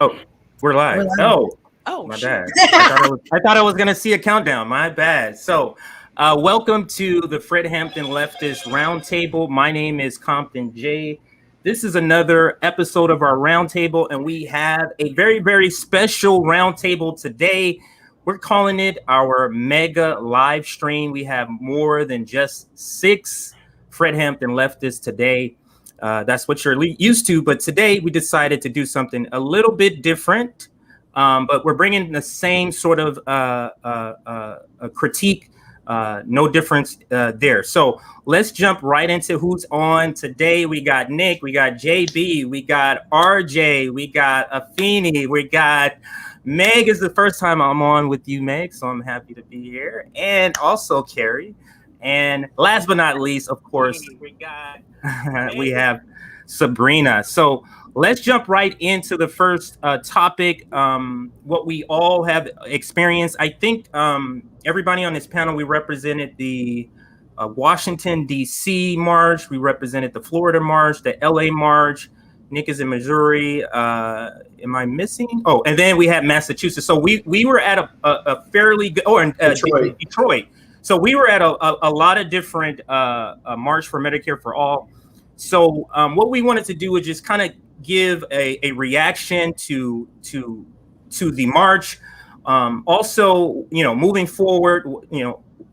Oh, we're live. Oh, my bad. I thought I was going to see a countdown. My bad. So, welcome to the Fred Hampton Leftist Roundtable. My name is Compton J. This is another episode of our Roundtable, and we have a very, very special Roundtable today. We're calling it our mega live stream. We have more than just 6 Fred Hampton Leftists today. That's what you're used to, but today we decided to do something a little bit different, but we're bringing the same sort of critique, no difference there. So let's jump right into who's on today. We got Nick, we got JB, we got RJ, we got Afeni, we got Meg. Is the first time I'm on with you, Meg, so I'm happy to be here, and also Carrie. And last but not least, of course, we have Sabrina. So let's jump right into the first topic, what we all have experienced. I think everybody on this panel, we represented the Washington, D.C. March. We represented the Florida March, the L.A. March. Nick is in Missouri. Am I missing? Oh, and then we had Massachusetts. So we were at a fairly good, Detroit. So we were at a lot of different March for Medicare for All. So what we wanted to do was just kind of give a reaction to the march. Also, moving forward,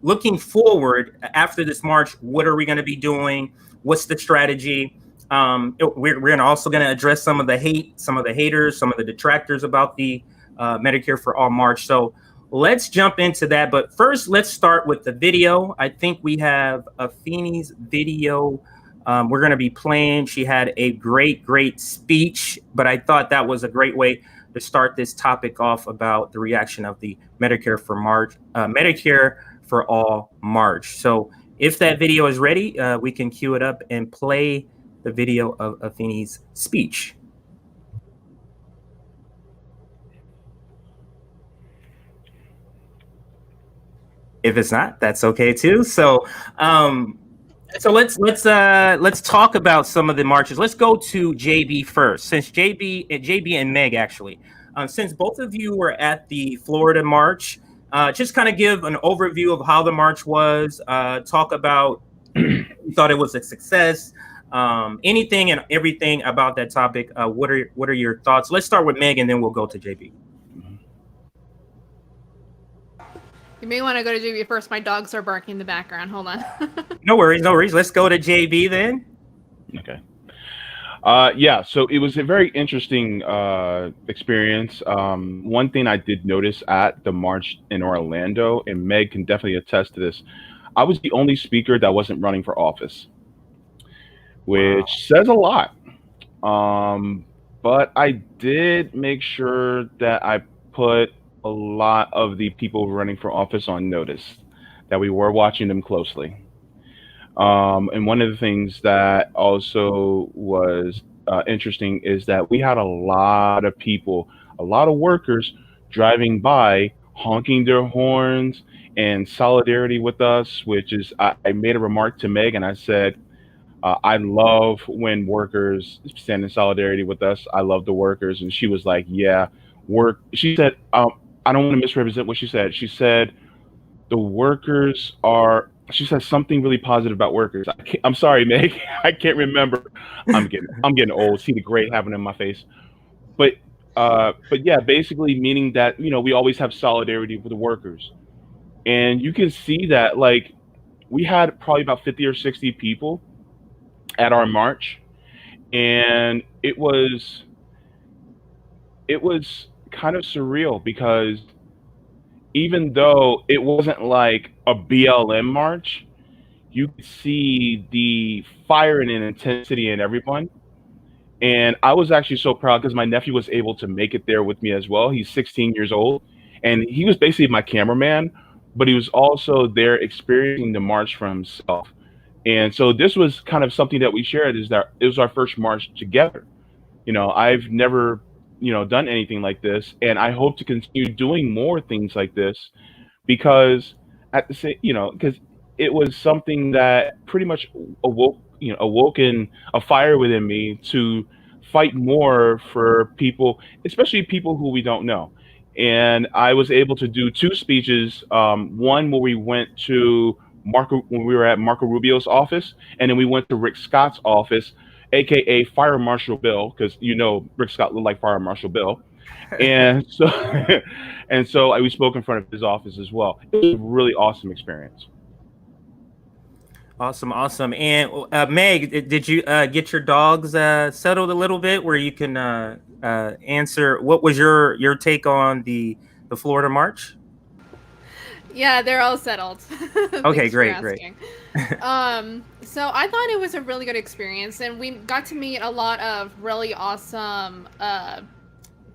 looking forward after this march, what are we going to be doing? What's the strategy? We're also going to address some of the hate, some of the haters, some of the detractors about the Medicare for All march. So let's jump into that. But first, let's start with the video. I think we have Afeni's video. We're going to be playing. She had a great speech, but I thought that was a great way to start this topic off about the reaction of the Medicare for All march. So if that video is ready, we can cue it up and play the video of Afeni's speech. If it's not, that's okay too. So let's talk about some of the marches. Let's go to JB first, since JB and Meg actually, since both of you were at the Florida March, just kind of give an overview of how the march was. Talk about you thought it was a success. Anything and everything about that topic. What are your thoughts? Let's start with Meg, and then we'll go to JB. You may want to go to JB first. My dogs are barking in the background. Hold on. No worries. Let's go to JB then. Okay. Yeah, so it was a very interesting experience. One thing I did notice at the march in Orlando, and Meg can definitely attest to this, I was the only speaker that wasn't running for office, which says a lot. But I did make sure that I put a lot of the people running for office on notice, that we were watching them closely. And one of the things that also was interesting is that we had a lot of people, a lot of workers driving by, honking their horns and solidarity with us, which is, I made a remark to Meg and I said, I love when workers stand in solidarity with us. I love the workers. And she was like, yeah, she said, I don't want to misrepresent what she said. She said, she said something really positive about workers. I'm sorry, Meg. I can't remember. I'm getting old. See the gray happening in my face. But yeah, basically meaning that, we always have solidarity with the workers. And you can see that, like, we had probably about 50 or 60 people at our march. And it was kind of surreal, because even though it wasn't like a BLM march, you could see the fire and intensity in everyone. And I was actually so proud because my nephew was able to make it there with me as well. He's 16 years old, and he was basically my cameraman, but he was also there experiencing the march for himself. And so this was kind of something that we shared, is that it was our first march together. I've never done anything like this, and I hope to continue doing more things like this, because at the same, because it was something that pretty much awoken a fire within me to fight more for people, especially people who we don't know. And I was able to do two speeches. One where we went to when we were at Marco Rubio's office, and then we went to Rick Scott's office, aka Fire Marshal Bill, because Rick Scott looked like Fire Marshal Bill. And so we spoke in front of his office as well. It was a really awesome experience. Awesome. And Meg, did you get your dogs settled a little bit where you can answer? What was your take on the Florida March? Yeah, they're all settled. Okay, great. So I thought it was a really good experience, and we got to meet a lot of really awesome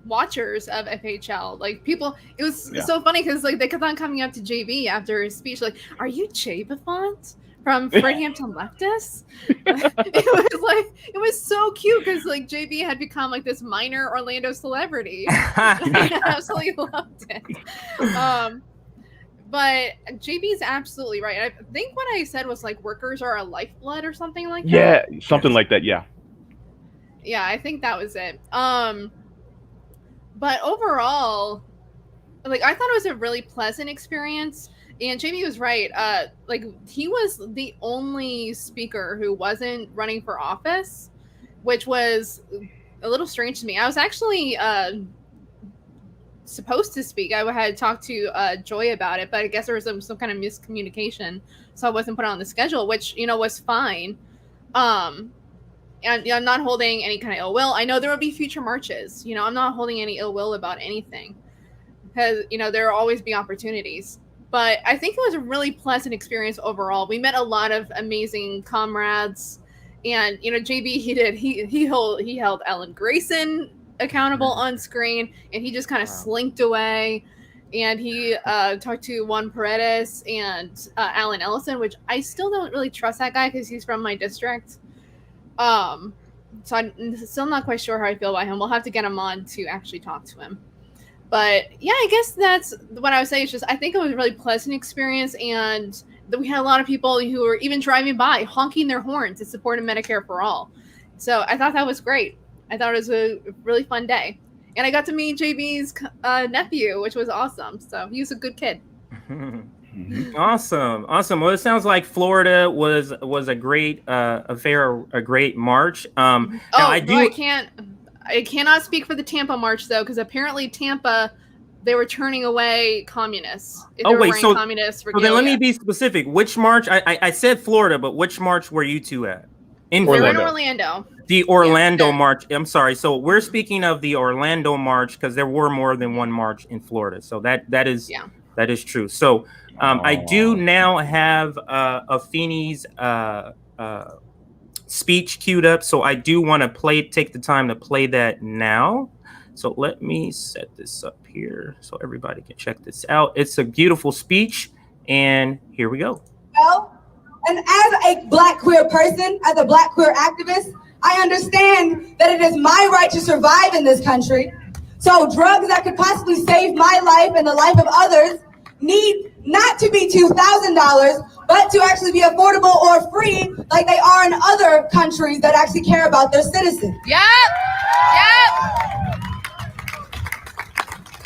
watchers of FHL. Like, people, it was so funny because like they kept on coming up to JB after his speech, like, "Are you Jay Buffont from Hampton Leftists?" It was so cute because like JB had become like this minor Orlando celebrity. I absolutely loved it. But JB's absolutely right. I think what I said was like workers are a lifeblood or something like that. Yeah, something like that. Yeah. Yeah, I think that was it. But overall, like, I thought it was a really pleasant experience. And JB was right. Like, he was the only speaker who wasn't running for office, which was a little strange to me. I was actually supposed to speak. I had talked to Joy about it, but I guess there was some kind of miscommunication, so I wasn't put on the schedule, which was fine. And I'm not holding any kind of ill will. I know there will be future marches. I'm not holding any ill will about anything, because there will always be opportunities. But I think it was a really pleasant experience overall. We met a lot of amazing comrades, and JB, he held Ellen Grayson accountable on screen, and he just kind of slinked away. And he talked to Juan Paredes and Alan Ellison, which I still don't really trust that guy because he's from my district. So I'm still not quite sure how I feel about him. We'll have to get him on to actually talk to him. But yeah, I guess that's what I would say. It's just, I think it was a really pleasant experience, and we had a lot of people who were even driving by honking their horns in support of Medicare for all. So I thought that was great. I thought it was a really fun day. And I got to meet JB's nephew, which was awesome. So he was a good kid. Awesome. Well, it sounds like Florida was a great affair, a great march. I cannot speak for the Tampa march, though, because apparently Tampa, they were turning away communists. Communist regalia. So then let me be specific. Which march? I said Florida, but which march were you two at? They were in Orlando. The Orlando March. I'm sorry. So we're speaking of the Orlando March because there were more than one march in Florida. So that is true. So I do now have Afeni's speech queued up. So I do want to take the time to play that now. So let me set this up here so everybody can check this out. It's a beautiful speech, and here we go. Well, and as a Black queer person, as a Black queer activist, I understand that it is my right to survive in this country. So drugs that could possibly save my life and the life of others need not to be $2,000, but to actually be affordable or free like they are in other countries that actually care about their citizens. Yep.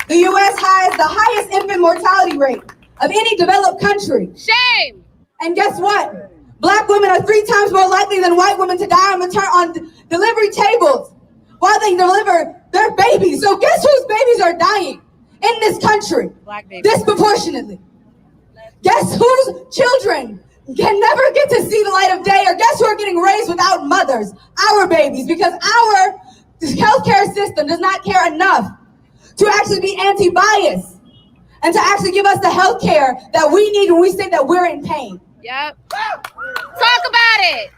The U.S. has the highest infant mortality rate of any developed country. Shame. And guess what? Black women are 3 times more likely than white women to die on delivery tables while they deliver their babies. So guess whose babies are dying in this country? Black babies. Disproportionately. Guess whose children can never get to see the light of day, or guess who are getting raised without mothers? Our babies, because our healthcare system does not care enough to actually be anti-biased and to actually give us the healthcare that we need when we say that we're in pain. Yep. Talk about it.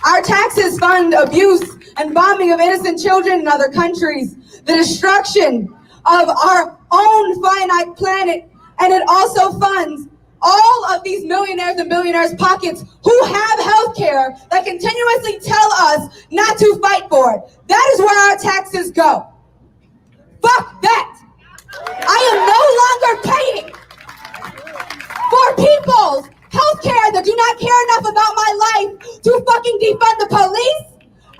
Our taxes fund abuse and bombing of innocent children in other countries, the destruction of our own finite planet, and it also funds all of these millionaires and billionaires' pockets who have health care that continuously tell us not to fight for it. That is where our taxes go. Fuck that. I am no longer paying for people's either do not care enough about my life to fucking defund the police.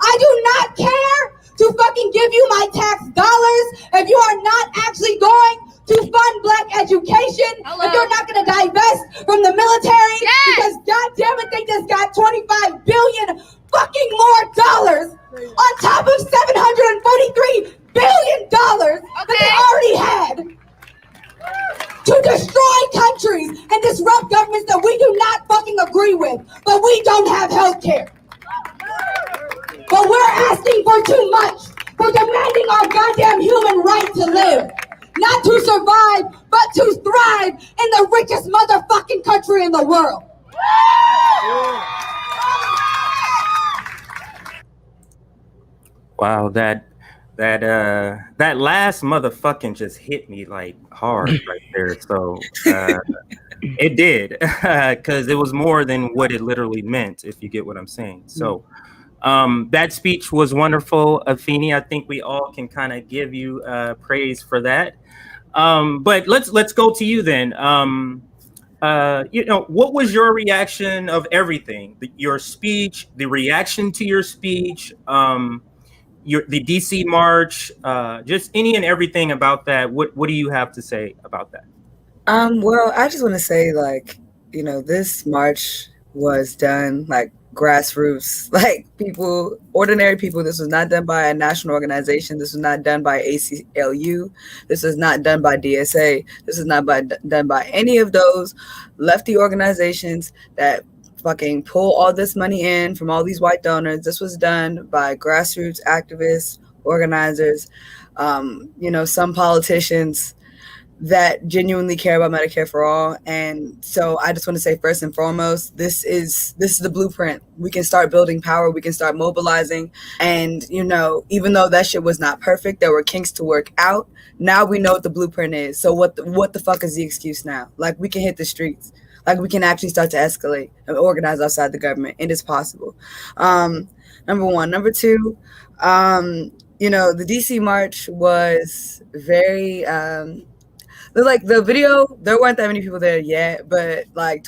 I do not care to fucking give you my tax dollars if you are not actually going to fund Black education. Hello. If you're not going to divest from the military, because goddamn it, they just got 25 billion fucking more dollars on top of $743 billion that they already had to destroy countries and disrupt governments that we do not fucking agree with, but we don't have health care. But we're asking for too much, for demanding our goddamn human right to live. Not to survive, but to thrive in the richest motherfucking country in the world. Wow, that last motherfucking just hit me like hard right there. So it did, because it was more than what it literally meant, if you get what I'm saying. So that speech was wonderful, Afeni. I think we all can kind of give you praise for that. But let's go to you then. What was your reaction of everything? Your speech, the reaction to your speech, the DC march, just any and everything about that. What do you have to say about that? Well, I just want to say, this march was done like grassroots, like people, ordinary people. This was not done by a national organization. This was not done by ACLU. This was not done by DSA. This is not done by any of those lefty organizations that fucking pull all this money in from all these white donors. This was done by grassroots activists, organizers, some politicians that genuinely care about Medicare for all. And so I just want to say, first and foremost, this is the blueprint. We can start building power. We can start mobilizing. And, even though that shit was not perfect, there were kinks to work out. Now we know what the blueprint is. So what the fuck is the excuse now? Like, we can hit the streets. Like, we can actually start to escalate and organize outside the government. It is possible. Number one. Number two, the DC march was very, the video, there weren't that many people there yet, but I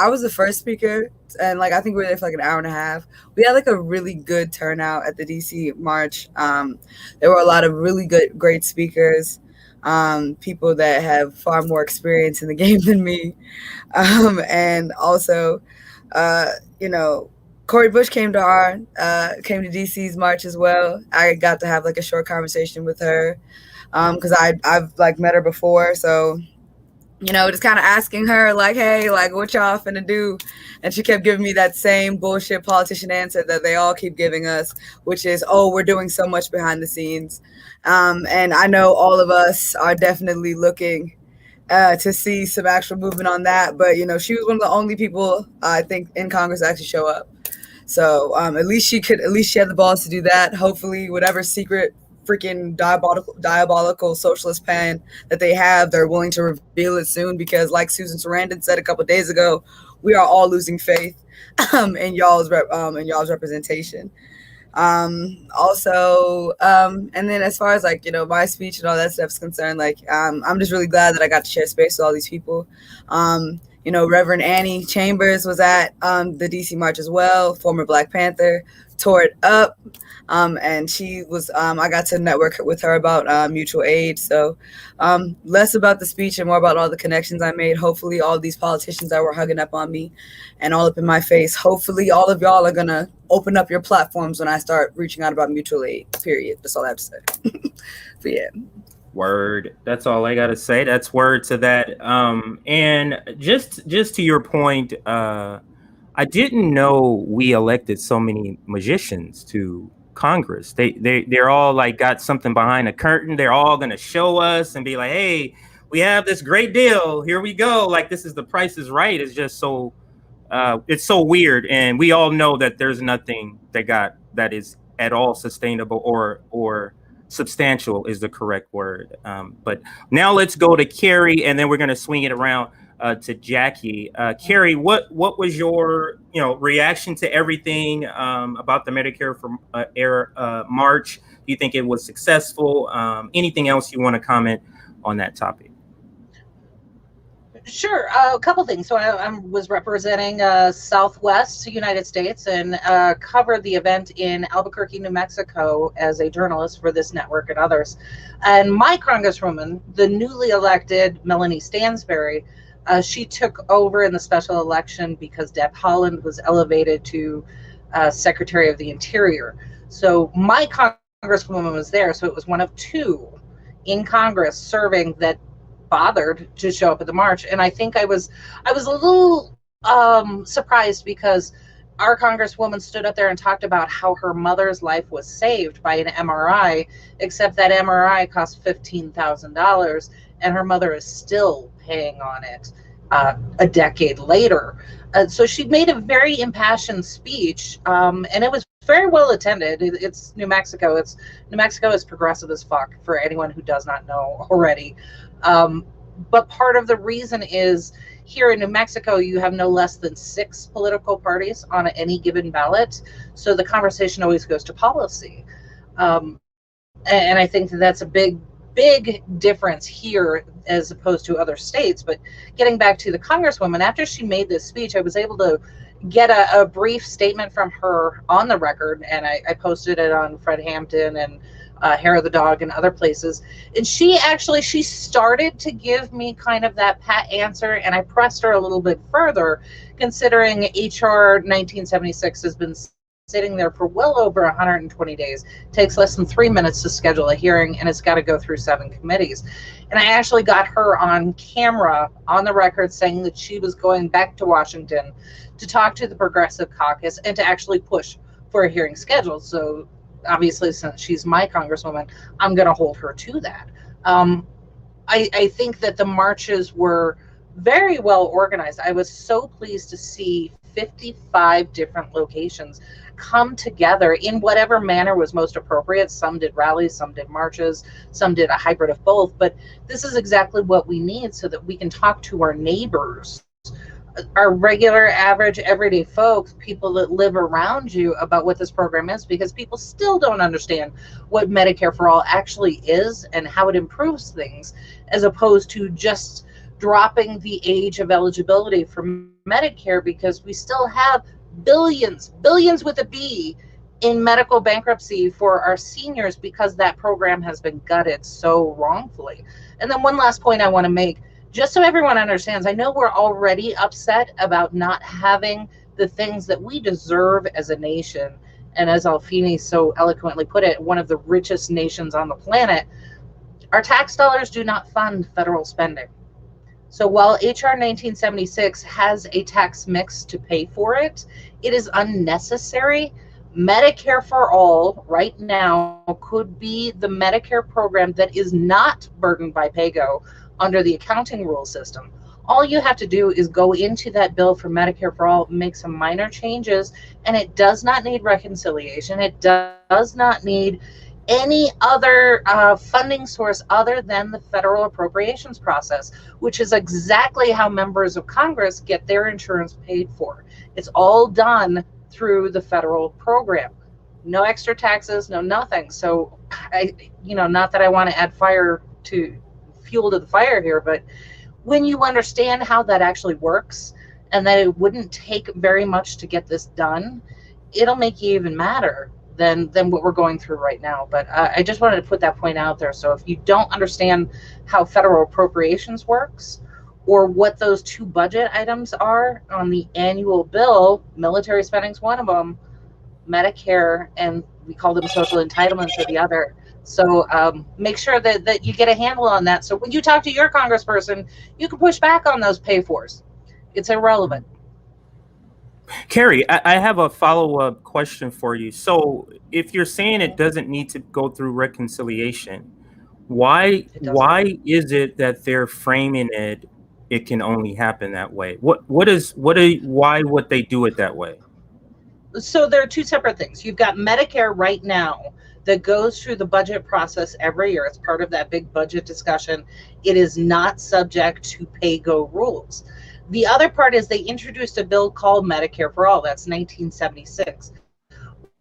was the first speaker, and I think we were there for an hour and a half. We had a really good turnout at the DC march. There were a lot of really great speakers, people that have far more experience in the game than me. And also, Cori Bush came to DC's march as well. I got to have a short conversation with her. Because I've met her before, so just kind of asking her hey, what y'all finna do, and she kept giving me that same bullshit politician answer that they all keep giving us, which is, oh, we're doing so much behind the scenes, and I know all of us are definitely looking to see some actual movement on that, but she was one of the only people I think in Congress to actually show up, so at least she had the balls to do that. Hopefully whatever secret freaking diabolical socialist plan that they have, they're willing to reveal it soon, because like Susan Sarandon said a couple of days ago, we are all losing faith in y'all's representation. Also, and then as far as my speech and all that stuff is concerned, I'm just really glad that I got to share space with all these people. Reverend Annie Chambers was at the DC march as well, former Black Panther, tore it up. And she was, I got to network with her about mutual aid. So less about the speech and more about all the connections I made. Hopefully all these politicians that were hugging up on me and all up in my face, hopefully all of y'all are going to open up your platforms when I start reaching out about mutual aid, period. That's all I have to say. But yeah. Word. That's all I got to say. That's word to that. And just to your point, I didn't know we elected so many magicians to Congress. They're all got something behind a curtain. They're all going to show us and be like, hey, we have this great deal. Here we go. This is The Price is Right. It's just so it's so weird. And we all know that there's nothing that is at all sustainable or substantial is the correct word. But now let's go to Carrie, and then we're going to swing it around to Jackie. Carrie, what was your reaction to everything about the Medicare for March? Do you think it was successful? Anything else you want to comment on that topic? Sure. A couple things. So I was representing Southwest United States and covered the event in Albuquerque, New Mexico as a journalist for this network and others. And my congresswoman, the newly elected Melanie Stansberry, she took over in the special election because Deb Haaland was elevated to Secretary of the Interior. So my congresswoman was there. So it was one of two in Congress serving that bothered to show up at the march. And I think I was a little surprised because our congresswoman stood up there and talked about how her mother's life was saved by an MRI, except that MRI cost $15,000 and her mother is still paying on it a decade later. So she made a very impassioned speech, and it was very well attended. It's New Mexico. New Mexico is progressive as fuck, for anyone who does not know already. But part of the reason is here in New Mexico, you have no less than 6 political parties on any given ballot. So the conversation always goes to policy. And I think that's a big difference here as opposed to other states. But getting back to the congresswoman, after she made this speech, I was able to get a brief statement from her on the record, and I posted it on Fred Hampton and Hair of the Dog and other places. And she started to give me kind of that pat answer, and I pressed her a little bit further, considering HR 1976 has been sitting there for well over 120 days. It takes less than 3 minutes to schedule a hearing, and it's got to go through 7 committees. And I actually got her on camera on the record saying that she was going back to Washington to talk to the Progressive Caucus and to actually push for a hearing scheduled. So obviously, since she's my congresswoman, I'm going to hold her to that. I think that the marches were very well organized. I was so pleased to see 55 different locations come together in whatever manner was most appropriate. Some did rallies, some did marches, some did a hybrid of both. But this is exactly what we need so that we can talk to our neighbors, our regular, average, everyday folks, people that live around you, about what this program is, because people still don't understand what Medicare for All actually is and how it improves things, as opposed to just dropping the age of eligibility for Medicare, because we still have billions with a B in medical bankruptcy for our seniors because that program has been gutted so wrongfully. And then one last point I want to make, just so everyone understands, I know we're already upset about not having the things that we deserve as a nation. And as Alfini so eloquently put it, one of the richest nations on the planet, our tax dollars do not fund federal spending. So while HR 1976 has a tax mix to pay for it, it is unnecessary. Medicare for All right now could be the Medicare program that is not burdened by PAYGO under the accounting rule system. All you have to do is go into that bill for Medicare for All, make some minor changes, and it does not need reconciliation. It does not need any other funding source other than the federal appropriations process, which is exactly how members of Congress get their insurance paid for. It's all done through the federal program. No extra taxes, no nothing. So, not that I want to add fuel to the fire here, but when you understand how that actually works and that it wouldn't take very much to get this done, it'll make you even madder than what we're going through right now. But I just wanted to put that point out there. So if you don't understand how federal appropriations works, or what those 2 budget items are on the annual bill, military spending's one of them, Medicare, and we call them social entitlements are the other. So make sure that you get a handle on that. So when you talk to your congressperson, you can push back on those pay-fors. It's irrelevant. Carrie, I have a follow-up question for you. So if you're saying it doesn't need to go through reconciliation, why is it that they're framing it can only happen that way? Why would they do it that way? So there are 2 separate things. You've got Medicare right now that goes through the budget process every year. It's part of that big budget discussion. It is not subject to PAYGO rules. The other part is they introduced a bill called Medicare for All. That's 1976.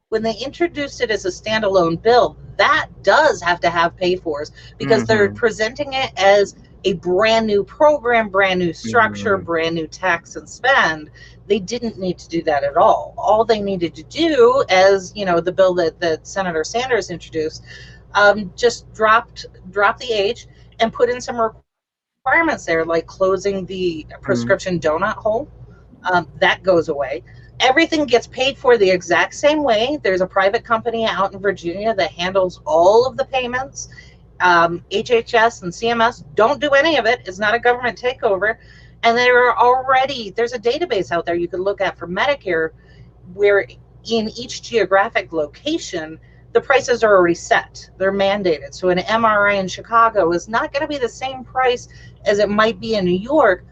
When they introduced it as a standalone bill, that does have to have pay-fors because they're presenting it as a brand new program, brand new structure, brand new tax and spend. They didn't need to do that at all. All they needed to do, as the bill that Senator Sanders introduced, just drop the age and put in some requirements there, like closing the prescription donut hole. That goes away. Everything gets paid for the exact same way. There's a private company out in Virginia that handles all of the payments. HHS and CMS don't do any of it. It's not a government takeover. And there's a database out there you can look at for Medicare, where in each geographic location, the prices are already set. They're mandated. So an MRI in Chicago is not going to be the same price as it might be in New York,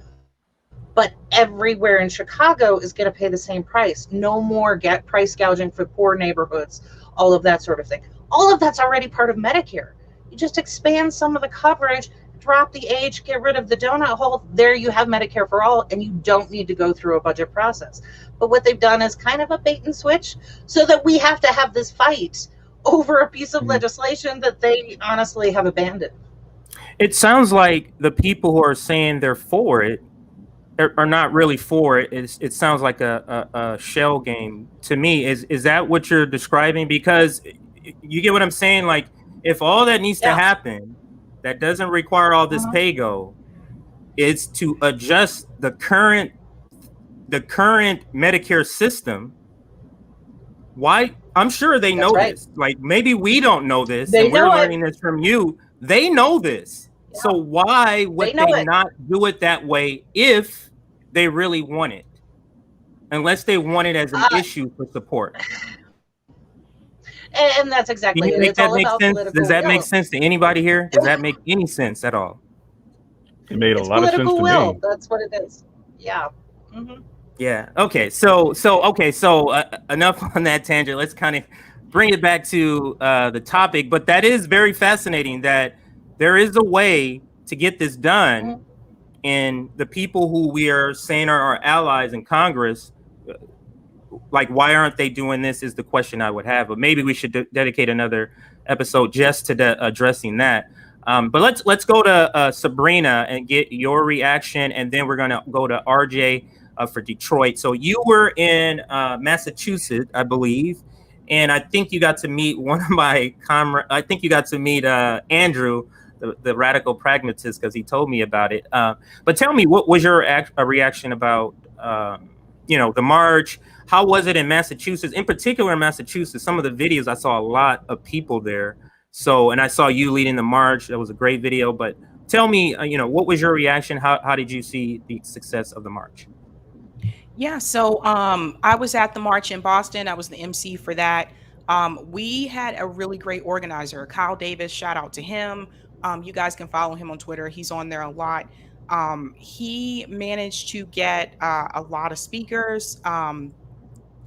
but everywhere in Chicago is going to pay the same price. No more price gouging for poor neighborhoods, all of that sort of thing. All of that's already part of Medicare. You just expand some of the coverage, drop the age, get rid of the donut hole. There you have Medicare for all, and you don't need to go through a budget process. But what they've done is kind of a bait and switch, so that we have to have this fight over a piece of legislation that they honestly have abandoned. It sounds like the people who are saying they're for it are not really for it. It sounds like a shell game to me. Is that what you're describing? Because you get what I'm saying? Like, if all that needs to happen, that doesn't require all this pay-go, is to adjust the current Medicare system. Why? I'm sure they know this. Like, maybe we don't know this, and we're learning this from you. They know this. Yeah. So why would they not do it that way if they really want it? Unless they want it as an issue for support. And that's exactly it. It's all about political will. Does that make sense to anybody here? Does that make any sense at all? It made a lot of sense to me. That's what it is. Yeah. Yeah. Okay. So enough on that tangent. Let's kind of bring it back to the topic. But that is very fascinating that there is a way to get this done, and the people who we are saying are our allies in Congress, like, why aren't they doing this is the question I would have. But maybe we should dedicate another episode just to addressing that. But let's go to Sabrina and get your reaction, and then we're gonna go to RJ for Detroit. So you were in Massachusetts, I believe, and I think you got to meet one of my comrades. I think you got to meet Andrew, the radical pragmatist, because he told me about it. But tell me, what was your reaction about the march? How was it in Massachusetts? In particular, in Massachusetts, some of the videos, I saw a lot of people there. So, and I saw you leading the march. That was a great video. But tell me, what was your reaction? How did you see the success of the march? Yeah, so I was at the march in Boston. I was the MC for that. We had a really great organizer, Kyle Davis. Shout out to him. You guys can follow him on Twitter. He's on there a lot. He managed to get a lot of speakers.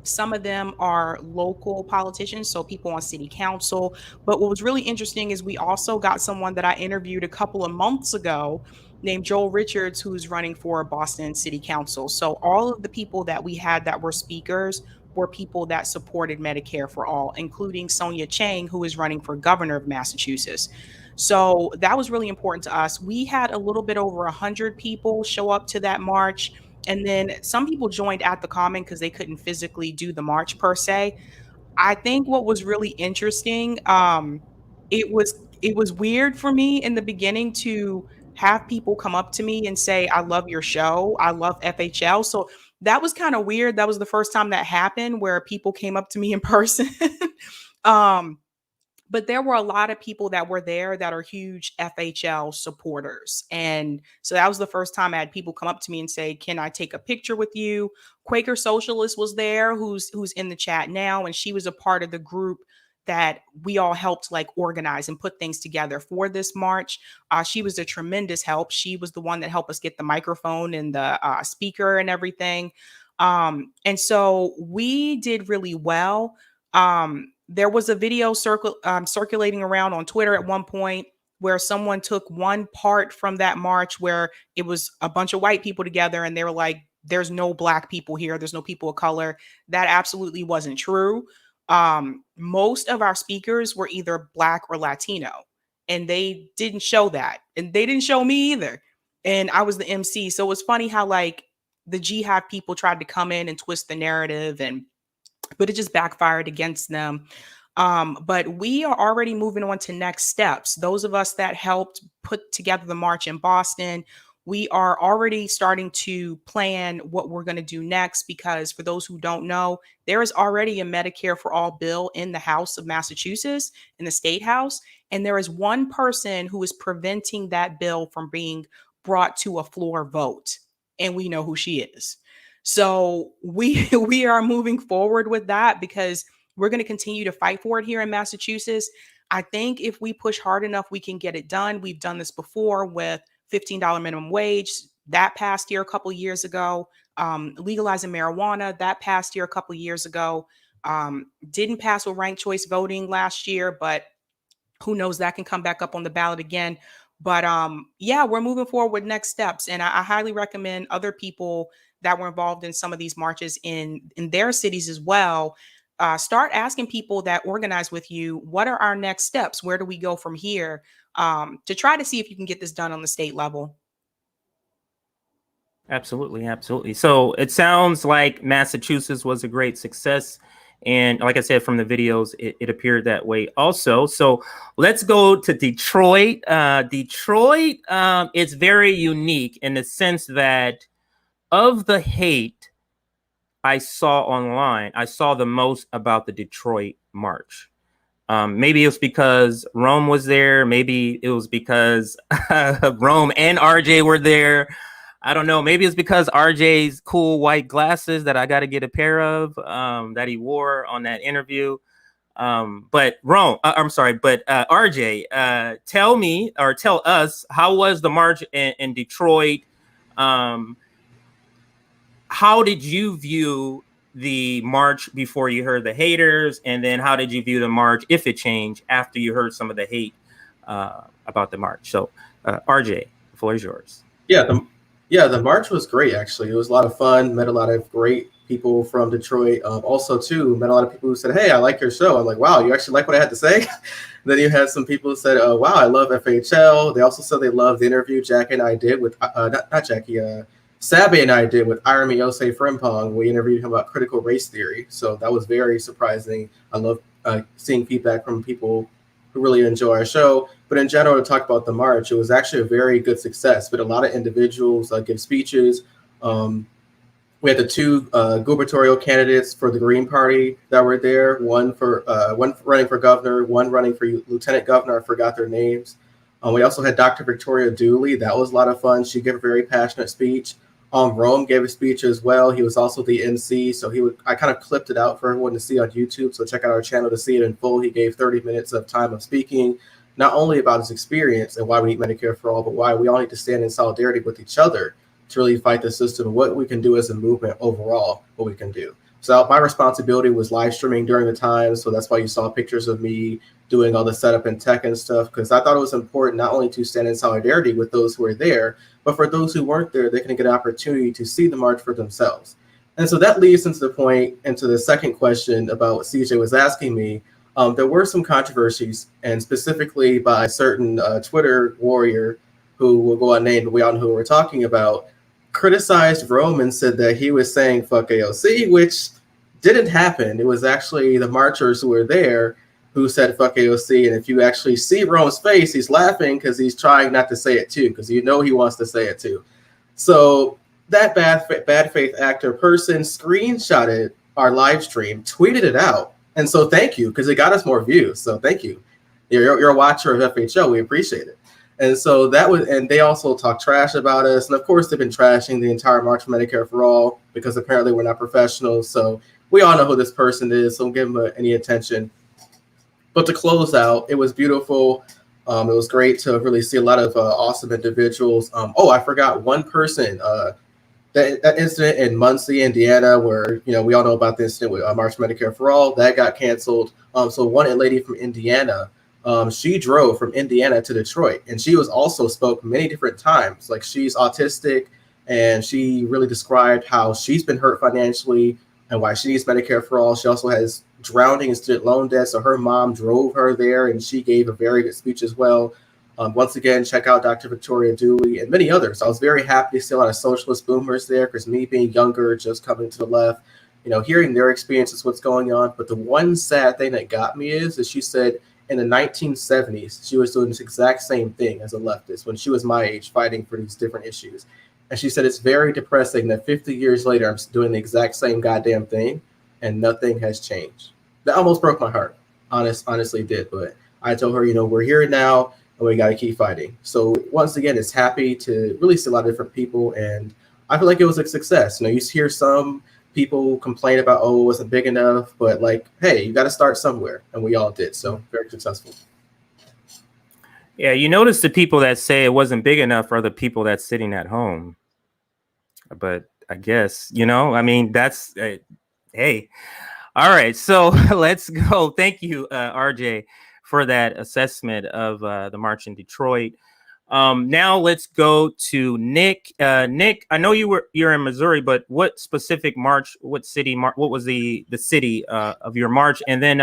Some of them are local politicians, so people on city council. But what was really interesting is we also got someone that I interviewed a couple of months ago named Joel Richards, who's running for Boston City Council. So all of the people that we had that were speakers were people that supported Medicare for all, including Sonia Chang, who is running for governor of Massachusetts. So that was really important to us. We had a little bit over 100 people show up to that march. And then some people joined at the Common because they couldn't physically do the march per se. I think what was really interesting, it was weird for me in the beginning to have people come up to me and say, I love your show. I love FHL. So that was kind of weird. That was the first time that happened where people came up to me in person. But there were a lot of people that were there that are huge FHL supporters. And so that was the first time I had people come up to me and say, can I take a picture with you? Quaker Socialist was there, who's in the chat now. And she was a part of the group that we all helped organize and put things together for this march. She was a tremendous help. She was the one that helped us get the microphone and the speaker and everything. And so we did really well. There was a video circulating around on Twitter at one point where someone took one part from that march where it was a bunch of white people together and they were like, there's no black people here. There's no people of color. That absolutely wasn't true. Most of our speakers were either black or Latino. and they didn't show that, and they didn't show me either. And I was the MC. So it was funny how like the jihad people tried to come in and twist the narrative, but it just backfired against them. But we are already moving on to next steps. Those of us that helped put together the march in Boston, we are already starting to plan what we're going to do next, because for those who don't know, there is already a Medicare for All bill in the House of Massachusetts, in the State House. And there is one person who is preventing that bill from being brought to a floor vote. And we know who she is. So we are moving forward with that, because we're going to continue to fight for it here in Massachusetts. I think if we push hard enough, we can get it done. We've done this before with $15 minimum wage. That passed here a couple of years ago. Legalizing marijuana, that passed here a couple of years ago. Didn't pass with ranked choice voting last year, but who knows, that can come back up on the ballot again. But yeah, we're moving forward with next steps. And I highly recommend other people that were involved in some of these marches in their cities as well. Start asking people that organize with you, what are our next steps? Where do we go from here? To try to see if you can get this done on the state level. Absolutely, absolutely. So it sounds like Massachusetts was a great success. And like I said, from the videos, it appeared that way also. So let's go to Detroit. Detroit is very unique in the sense that of the hate I saw online, I saw the most about the Detroit march. Maybe it was because Rome was there. Maybe it was because Rome and RJ were there. I don't know. Maybe it's because RJ's cool white glasses that I got to get a pair of that he wore on that interview. But RJ, tell me or tell us, how was the march in Detroit? How did you view the march before you heard the haters? And then how did you view the march, if it changed, after you heard some of the hate about the march? So RJ, the floor is yours. Yeah, the march was great, actually. It was a lot of fun. Met a lot of great people from Detroit. Also, too, met a lot of people who said, hey, I like your show. I'm like, wow, you actually like what I had to say? Then you had some people who said, oh, wow, I love FHL. They also said they loved the interview Jackie and I did with, not Jackie, Sabby and I did with Irami Osei Frimpong. We interviewed him about critical race theory. So that was very surprising. I love seeing feedback from people who really enjoy our show. But in general, to talk about the march, it was actually a very good success. But a lot of individuals give speeches. We had the two gubernatorial candidates for the Green Party that were there. One running for governor, one running for lieutenant governor. I forgot their names. We also had Dr. Victoria Dooley. That was a lot of fun. She gave a very passionate speech. Rome gave a speech as well. He was also the MC. So I kind of clipped it out for everyone to see on YouTube. So check out our channel to see it in full. He gave 30 minutes of time of speaking, not only about his experience and why we need Medicare for all, but why we all need to stand in solidarity with each other to really fight the system, what we can do as a movement overall, what we can do. So my responsibility was live streaming during the time. So that's why you saw pictures of me doing all the setup and tech and stuff, because I thought it was important not only to stand in solidarity with those who were there, but for those who weren't there, they can get an opportunity to see the march for themselves. And so that leads into the second question about what CJ was asking me. There were some controversies, and specifically by a certain Twitter warrior who will go unnamed, but we all know who we're talking about, criticized Rome and said that he was saying fuck AOC, which didn't happen. It was actually the marchers who were there who said fuck AOC. And if you actually see Rome's face, he's laughing because he's trying not to say it too, because you know he wants to say it too. So that bad faith actor person screenshotted our live stream, tweeted it out. And so thank you, because it got us more views. So thank you. You're a watcher of FHO. We appreciate it. And so and they also talk trash about us. And of course, they've been trashing the entire March for Medicare for All because apparently we're not professionals. So we all know who this person is. So don't give them any attention. But to close out, it was beautiful. It was great to really see a lot of awesome individuals. I forgot one person. That incident in Muncie, Indiana, where we all know about the incident with March for Medicare for All, that got canceled. So one lady from Indiana, she drove from Indiana to Detroit, and she was also spoke many different times. Like, she's autistic, and she really described how she's been hurt financially and why she needs Medicare for all. She also has drowning in student loan debt, so her mom drove her there, and she gave a very good speech as well. Once again, check out Dr. Victoria Dooley and many others. I was very happy to see a lot of socialist boomers there, because me being younger, just coming to the left, hearing their experiences, what's going on. But the one sad thing that got me is that she said in the 1970s, she was doing this exact same thing as a leftist when she was my age, fighting for these different issues. And she said, it's very depressing that 50 years later, I'm doing the exact same goddamn thing and nothing has changed. That almost broke my heart. Honestly did. But I told her, we're here now and we got to keep fighting. So once again, it's happy to really see a lot of different people. And I feel like it was a success. You hear some people complain about, it wasn't big enough, but hey, you got to start somewhere. And we all did. So very successful. Yeah, you notice the people that say it wasn't big enough are the people that's sitting at home. But I guess, that's, hey. All right, so let's go. Thank you, RJ, for that assessment of the march in Detroit. Now let's go to Nick. Nick, I know you're in Missouri, but what specific march, what was the city of your march? And then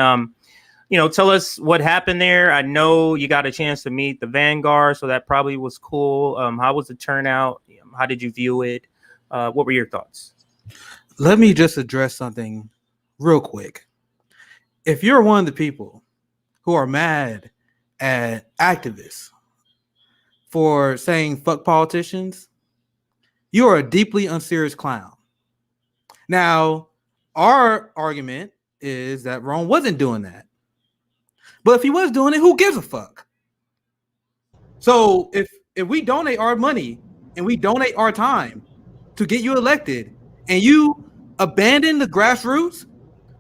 tell us what happened there. I know you got a chance to meet the Vanguard, so that probably was cool. How was the turnout? How did you view it? What were your thoughts? Let me just address something real quick. If you're one of the people who are mad at activists for saying fuck politicians, you are a deeply unserious clown. Now, our argument is that Rome wasn't doing that. But if he was doing it, who gives a fuck? So if we donate our money and we donate our time to get you elected and you abandon the grassroots,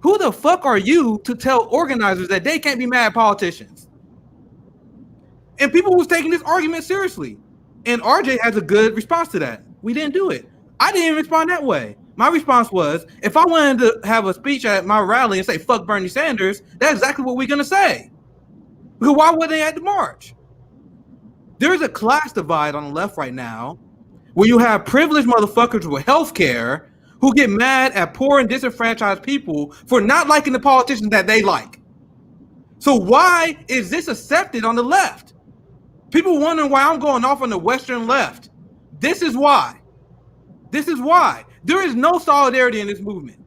who the fuck are you to tell organizers that they can't be mad at politicians? And people who's taking this argument seriously. And RJ has a good response to that. We didn't do it. I didn't even respond that way. My response was, if I wanted to have a speech at my rally and say, fuck Bernie Sanders, that's exactly what we're going to say. Because why were they at the march? There's a class divide on the left right now where you have privileged motherfuckers with health care who get mad at poor and disenfranchised people for not liking the politicians that they like. So why is this accepted on the left? People wondering why I'm going off on the Western left. This is why. This is why. There is no solidarity in this movement.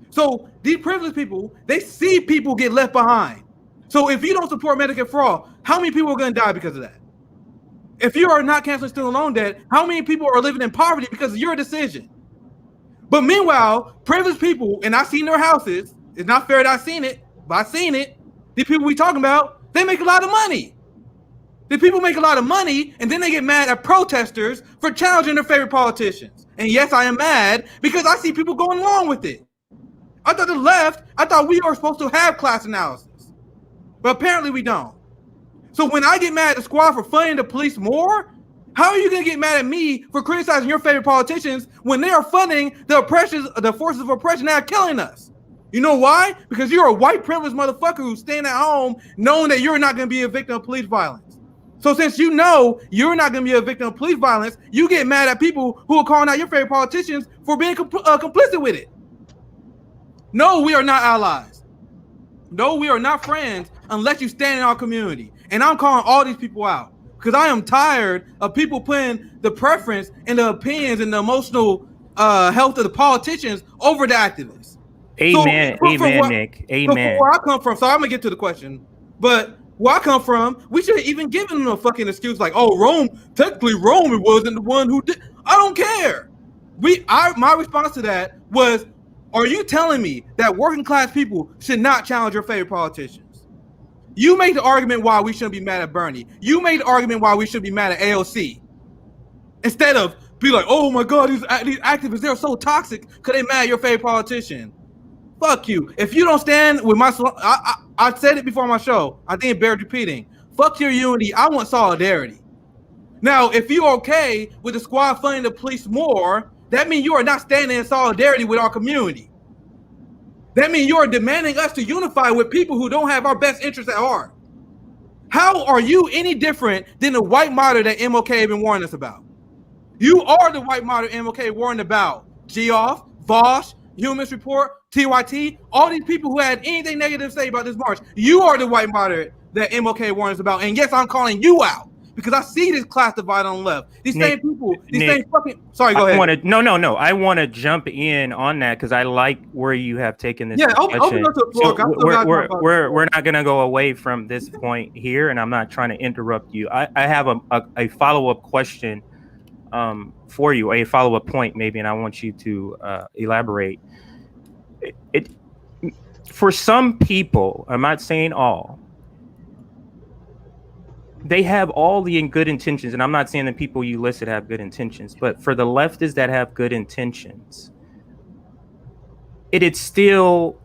So these privileged people, they see people get left behind. So if you don't support Medicare for all, how many people are going to die because of that? If you are not canceling student loan debt, how many people are living in poverty because of your decision? But meanwhile, privileged people, and I've seen their houses, it's not fair that I've seen it, but I've seen it. These people we talking about, they make a lot of money. The people make a lot of money, and then they get mad at protesters for challenging their favorite politicians. And yes, I am mad because I see people going along with it. I thought we were supposed to have class analysis, but apparently we don't. So when I get mad at the squad for funding the police more, how are you going to get mad at me for criticizing your favorite politicians when they are funding the forces of oppression that are killing us? You know why? Because you're a white privileged motherfucker who's staying at home knowing that you're not going to be a victim of police violence. So since you know you're not going to be a victim of police violence, you get mad at people who are calling out your favorite politicians for being complicit with it. No, we are not allies. No, we are not friends unless you stand in our community. And I'm calling all these people out because I am tired of people putting the preference and the opinions and the emotional health of the politicians over the activists. Amen. So, Amen, Nick. Amen. So where I come from, so I'm going to get to the question, but where I come from, we shouldn't even give them a fucking excuse like, oh, technically Rome wasn't the one who did. I don't care. My response to that was, are you telling me that working class people should not challenge your favorite politicians? You make the argument why we shouldn't be mad at Bernie. You made the argument why we should be mad at AOC. Instead of be like, oh my God, these activists, they're so toxic because they mad at your favorite politician. Fuck you. If you don't stand with my, I said it before on my show. I think it bears repeating. Fuck your unity. I want solidarity. Now, if you're okay with the squad funding the police more, that means you are not standing in solidarity with our community. That means you are demanding us to unify with people who don't have our best interests at heart. How are you any different than the white martyr that MLK has been warning us about? You are the white martyr MLK warned about. Geoff, Vosh, Humans Report, TYT, all these people who had anything negative to say about this march. You are the white moderate that MLK warns about. And yes, I'm calling you out because I see this class divide on the left. These Nick, same people, these Nick, same fucking. Sorry, go ahead. No. I want to jump in on that because I like where you have taken this. Yeah, open up to the floor. So we're not going to go away from this point here, and I'm not trying to interrupt you. I have a follow-up question for you, a follow-up point maybe, and I want you to elaborate. It for some people, I'm not saying all, they have all the good intentions, and I'm not saying the people you listed have good intentions, but for the leftists that have good intentions, it is still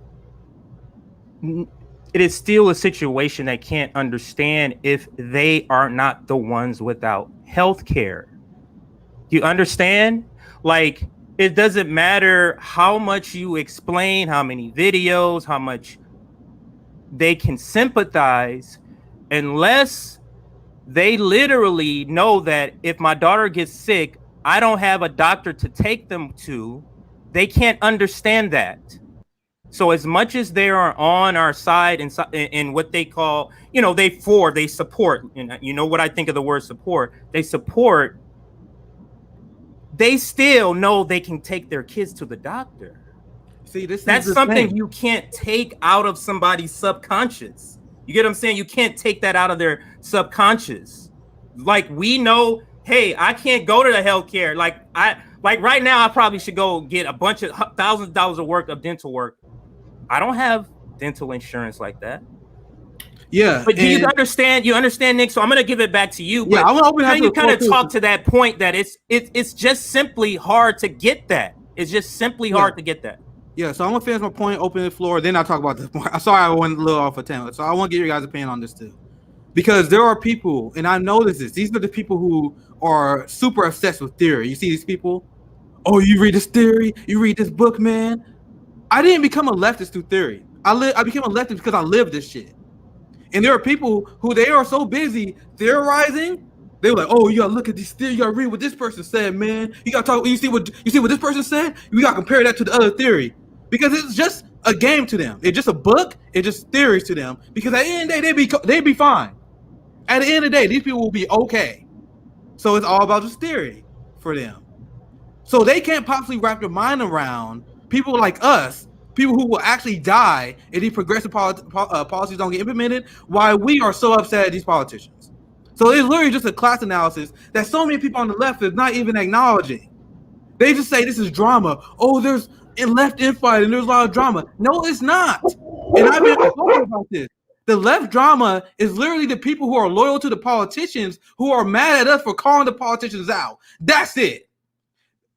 a situation that can't understand if they are not the ones without health care. You understand? Like, it doesn't matter how much you explain, how many videos, how much they can sympathize, unless they literally know that if my daughter gets sick, I don't have a doctor to take them to. They can't understand that. So as much as they are on our side in what they call, they support, and you know what I think of the word support, they support, they still know they can take their kids to the doctor. See, that's something you can't take out of somebody's subconscious. You get what I'm saying? You can't take that out of their subconscious. Like, we know, hey, I can't go to the healthcare. Like right now, I probably should go get a bunch of thousands of dollars of work of dental work. I don't have dental insurance like that. Yeah, but do you understand? You understand, Nick? So I'm gonna give it back to you. Yeah, you kind of talk to that point that it's just simply hard to get that. It's just simply hard to get that. Yeah, so I'm gonna finish my point, open the floor, then I'll talk about this more. I'm sorry I went a little off a tangent. So I want to get your guys' opinion on this too. Because there are people, and I notice this, these are the people who are super obsessed with theory. You see these people, oh, you read this theory, you read this book, man. I didn't become a leftist through theory. I became a leftist because I lived this shit. And there are people who they are so busy theorizing, they were like, oh, you gotta look at this theory, you gotta read what this person said, man. You gotta talk, you see what this person said? We gotta compare that to the other theory. Because it's just a game to them. It's just a book, it's just theories to them. Because at the end of the day, they'd be fine. At the end of the day, these people will be okay. So it's all about just theory for them. So they can't possibly wrap their mind around people like us, people who will actually die if these progressive policies don't get implemented, why we are so upset at these politicians. So it's literally just a class analysis that so many people on the left is not even acknowledging. They just say this is drama. Oh, there's left infight and there's a lot of drama. No, it's not. And I've been talking about this. The left drama is literally the people who are loyal to the politicians who are mad at us for calling the politicians out. That's it.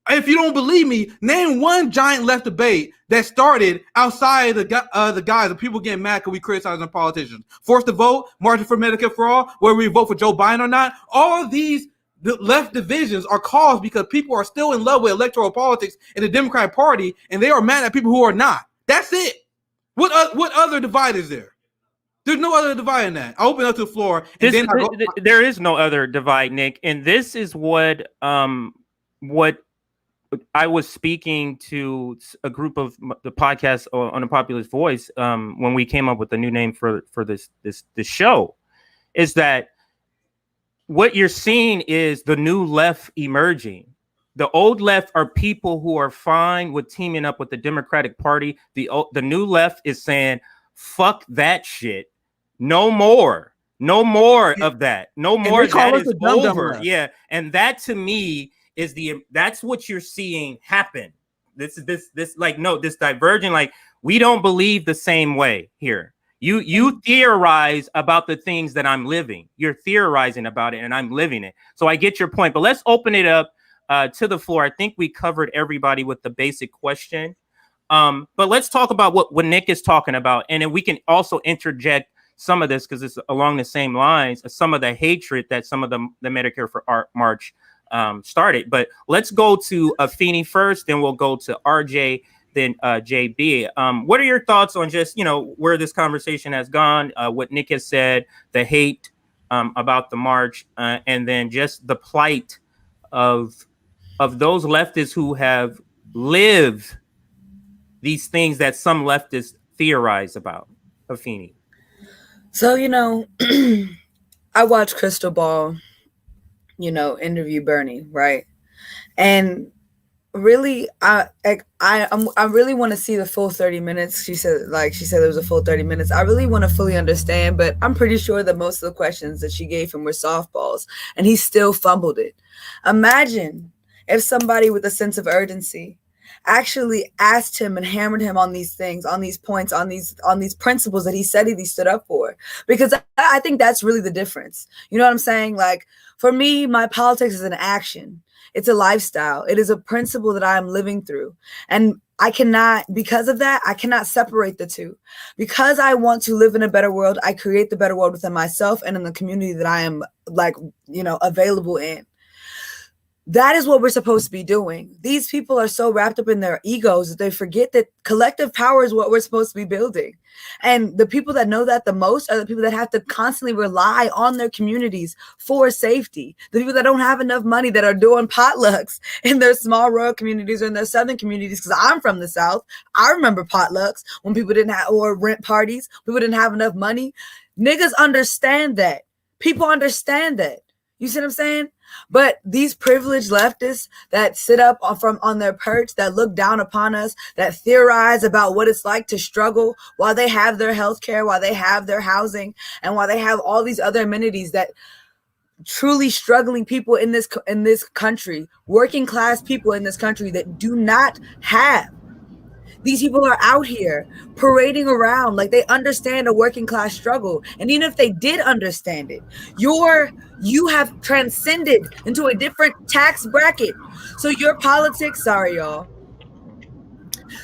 If you don't believe me, name one giant left debate that started outside the guys of people getting mad because we criticize the politicians. Forced to vote, marching for Medicare for all, whether we vote for Joe Biden or not. All of these left divisions are caused because people are still in love with electoral politics in the Democratic Party, and they are mad at people who are not. That's it. What other divide is there? There's no other divide in that. I open up to the floor, and there is no other divide, Nick. And this is what I was speaking to a group of the podcast on a Populist Voice when we came up with the new name for this show, is that what you're seeing is the new left emerging. The old left are people who are fine with teaming up with the Democratic Party. The new left is saying, fuck that shit. No more of that. No more. That is over. Yeah. And that to me is that's what you're seeing happen. This diverging, like, we don't believe the same way here. You theorize about the things that I'm living. You're theorizing about it and I'm living it. So I get your point, but let's open it up to the floor. I think we covered everybody with the basic question. But let's talk about what Nick is talking about. And then we can also interject some of this because it's along the same lines as some of the hatred that some of the Medicare for Art March started. But let's go to Afeni first, then we'll go to RJ, then JB. What are your thoughts on just, where this conversation has gone, what Nick has said, the hate about the march, and then just the plight of those leftists who have lived these things that some leftists theorize about, Afeni? So, I watched Crystal Ball, interview Bernie, right? And really, I really want to see the full 30 minutes. She said there was a full 30 minutes. I really want to fully understand, but I'm pretty sure that most of the questions that she gave him were softballs, and he still fumbled it. Imagine if somebody with a sense of urgency actually asked him and hammered him on these things, on these points, on these principles that he said he stood up for. Because I think that's really the difference. You know what I'm saying? Like, for me, my politics is an action. It's a lifestyle. It is a principle that I am living through. And because of that, I cannot separate the two. Because I want to live in a better world, I create the better world within myself and in the community that I am available in. That is what we're supposed to be doing. These people are so wrapped up in their egos that they forget that collective power is what we're supposed to be building. And the people that know that the most are the people that have to constantly rely on their communities for safety. The people that don't have enough money, that are doing potlucks in their small rural communities or in their southern communities. Because I'm from the South. I remember potlucks when people didn't have, or rent parties, people didn't have enough money. Niggas understand that. People understand that. You see what I'm saying? But these privileged leftists that sit up on their perch, that look down upon us, that theorize about what it's like to struggle while they have their health care, while they have their housing, and while they have all these other amenities that truly struggling people in this country, working class people in this country that do not have. These people are out here parading around like they understand a working class struggle. And even if they did understand it, you have transcended into a different tax bracket. So your politics, sorry, y'all.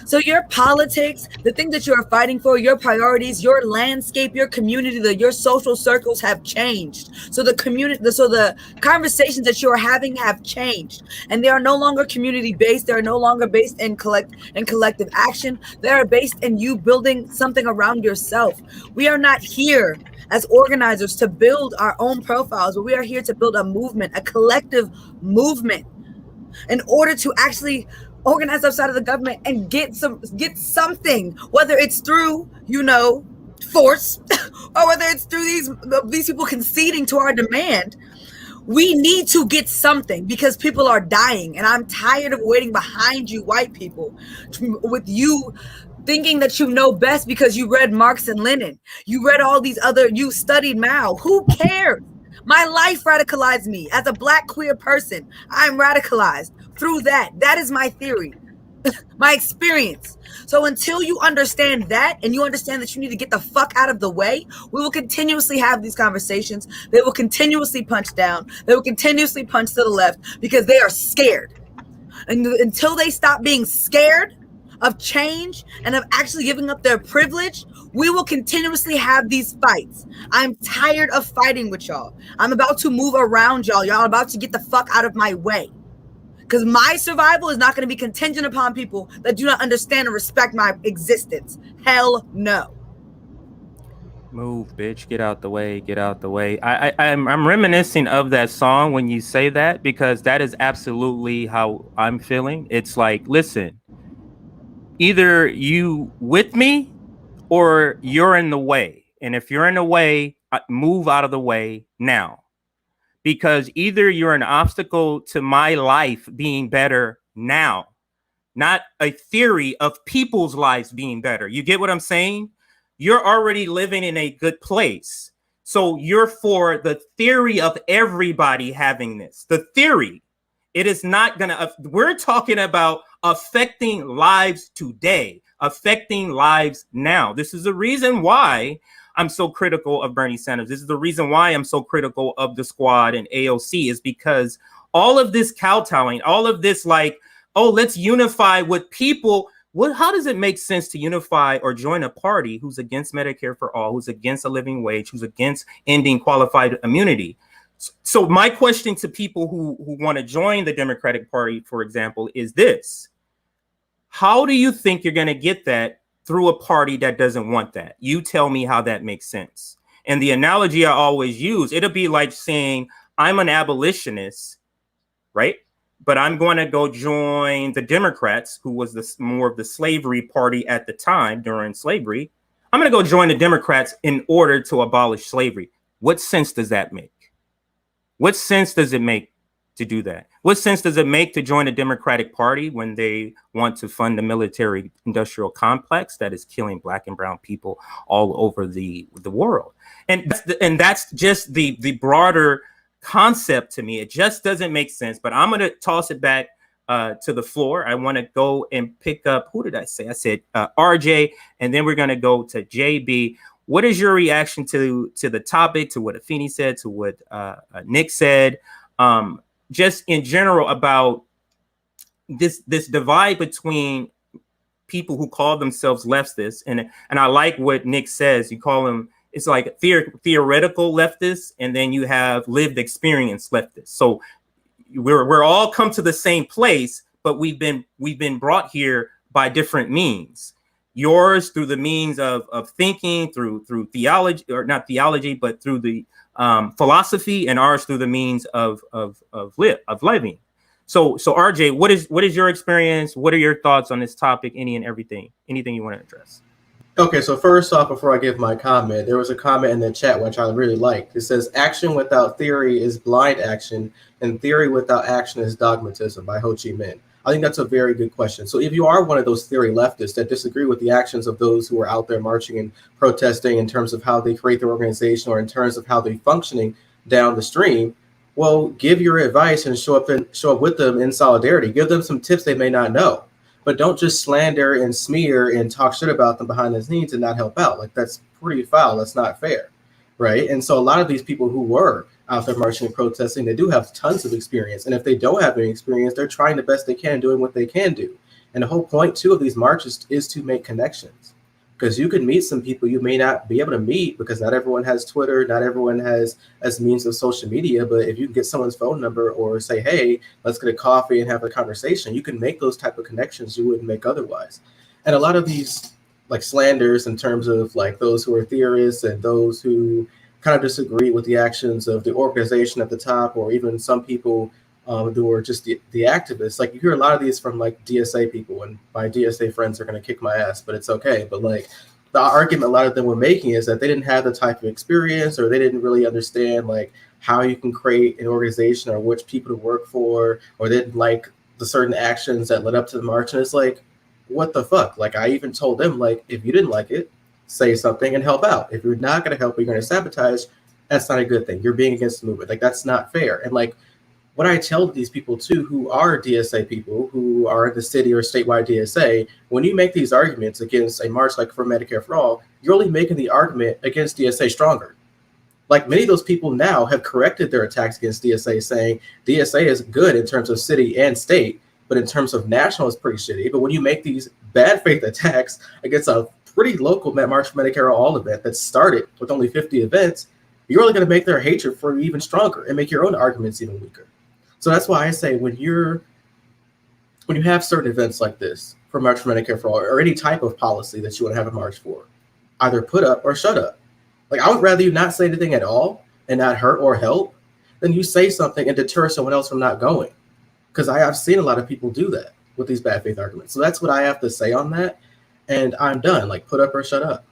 So your politics, the thing that you're fighting for, your priorities, your landscape, your community, your social circles have changed. So the conversations that you're having have changed, and they are no longer community based. They are no longer based in collective action. They are based in you building something around yourself. We are not here as organizers to build our own profiles, but we are here to build a movement, a collective movement, in order to actually organize outside of the government and get something, whether it's through, force, or whether it's through these people conceding to our demand. We need to get something because people are dying. And I'm tired of waiting behind you, white people, with you thinking that you know best because you read Marx and Lenin. You read all these you studied Mao. Who cares? My life radicalized me. As a Black queer person, I'm radicalized through that. That is my theory, my experience. So until you understand that, and you understand that you need to get the fuck out of the way, we will continuously have these conversations. They will continuously punch down. They will continuously punch to the left because they are scared. And until they stop being scared of change and of actually giving up their privilege, we will continuously have these fights. I'm tired of fighting with y'all. I'm about to move around y'all. Y'all about to get the fuck out of my way. Because my survival is not going to be contingent upon people that do not understand and respect my existence. Hell no. Move, bitch. Get out the way. Get out the way. I'm reminiscing of that song when you say that, because that is absolutely how I'm feeling. It's like, listen, either you with me or you're in the way. And if you're in the way, move out of the way now. Because either you're an obstacle to my life being better now, not a theory of people's lives being better. You get what I'm saying? You're already living in a good place. So you're for the theory of everybody having this. The theory. It is not going to, we're talking about affecting lives today, affecting lives now. This is the reason why I'm so critical of Bernie Sanders. This is the reason why I'm so critical of the squad and AOC, is because all of this kowtowing, all of this like, oh, let's unify with people. How does it make sense to unify or join a party who's against Medicare for all, who's against a living wage, who's against ending qualified immunity? So my question to people who want to join the Democratic Party, for example, is this. How do you think you're going to get that through a party that doesn't want that? You tell me how that makes sense. And the analogy I always use, it'll be like saying I'm an abolitionist, right? but I'm going to go join the Democrats, who was more of the slavery party at the time during slavery. I'm going to go join the Democrats in order to abolish slavery. What sense does that make? What sense does it make to do that? What sense does it make to join the Democratic Party when they want to fund the military industrial complex that is killing Black and brown people all over the world? And that's just the broader concept to me. It just doesn't make sense. But I'm going to toss it back to the floor. I want to go and pick up, who did I say? I said RJ, and then we're going to go to JB. What is your reaction to the topic, to what Afeni said, to what Nick said, just in general about this divide between people who call themselves leftists, and I like what Nick says. You call them, it's like theoretical leftists, and then you have lived experience leftists. So we're all come to the same place, but we've been brought here by different means. Yours through the means of thinking, through theology, or not theology, but through the philosophy, and ours through the means of living. So RJ, what is your experience? What are your thoughts on this topic? Anything you want to address? Okay, so first off, before I give my comment, there was a comment in the chat which I really liked. It says, "Action without theory is blind action, and theory without action is dogmatism," by Ho Chi Minh. I think that's a very good question. So if you are one of those theory leftists that disagree with the actions of those who are out there marching and protesting in terms of how they create their organization or in terms of how they're functioning down the stream, well, give your advice and show up with them in solidarity. Give them some tips they may not know, but don't just slander and smear and talk shit about them behind the scenes and not help out. Like, that's pretty foul. That's not fair, right? And so a lot of these people who were out there marching and protesting, they do have tons of experience. And if they don't have any experience, they're trying the best they can, doing what they can do. And the whole point, too, of these marches is to make connections. Because you can meet some people you may not be able to meet, because not everyone has Twitter, not everyone has as means of social media. But if you can get someone's phone number or say, hey, let's get a coffee and have a conversation, you can make those type of connections you wouldn't make otherwise. And a lot of these like slanders in terms of like those who are theorists and those who kind of disagree with the actions of the organization at the top, or even some people who are just the activists. Like, you hear a lot of these from like DSA people, and my DSA friends are going to kick my ass, but it's okay. But like, the argument a lot of them were making is that they didn't have the type of experience, or they didn't really understand like how you can create an organization or which people to work for, or they didn't like the certain actions that led up to the march. And it's like, what the fuck? Like, I even told them, like, if you didn't like it, say something and help out. If you're not going to help, you're going to sabotage, that's not a good thing. You're being against the movement. Like, that's not fair. And like, what I tell these people too, who are DSA people, who are in the city or statewide DSA, when you make these arguments against a march like for Medicare for All, you're only making the argument against DSA stronger. Like, many of those people now have corrected their attacks against DSA, saying DSA is good in terms of city and state, but in terms of national, it's pretty shitty. But when you make these bad faith attacks against a pretty local March for Medicare All event that started with only 50 events, you're only going to make their hatred for you even stronger and make your own arguments even weaker. So that's why I say, when you have certain events like this for March for Medicare for All, or any type of policy that you want to have a march for, either put up or shut up. Like, I would rather you not say anything at all and not hurt or help than you say something and deter someone else from not going. Because I've seen a lot of people do that with these bad faith arguments. So that's what I have to say on that. And I'm done. Like, put up or shut up.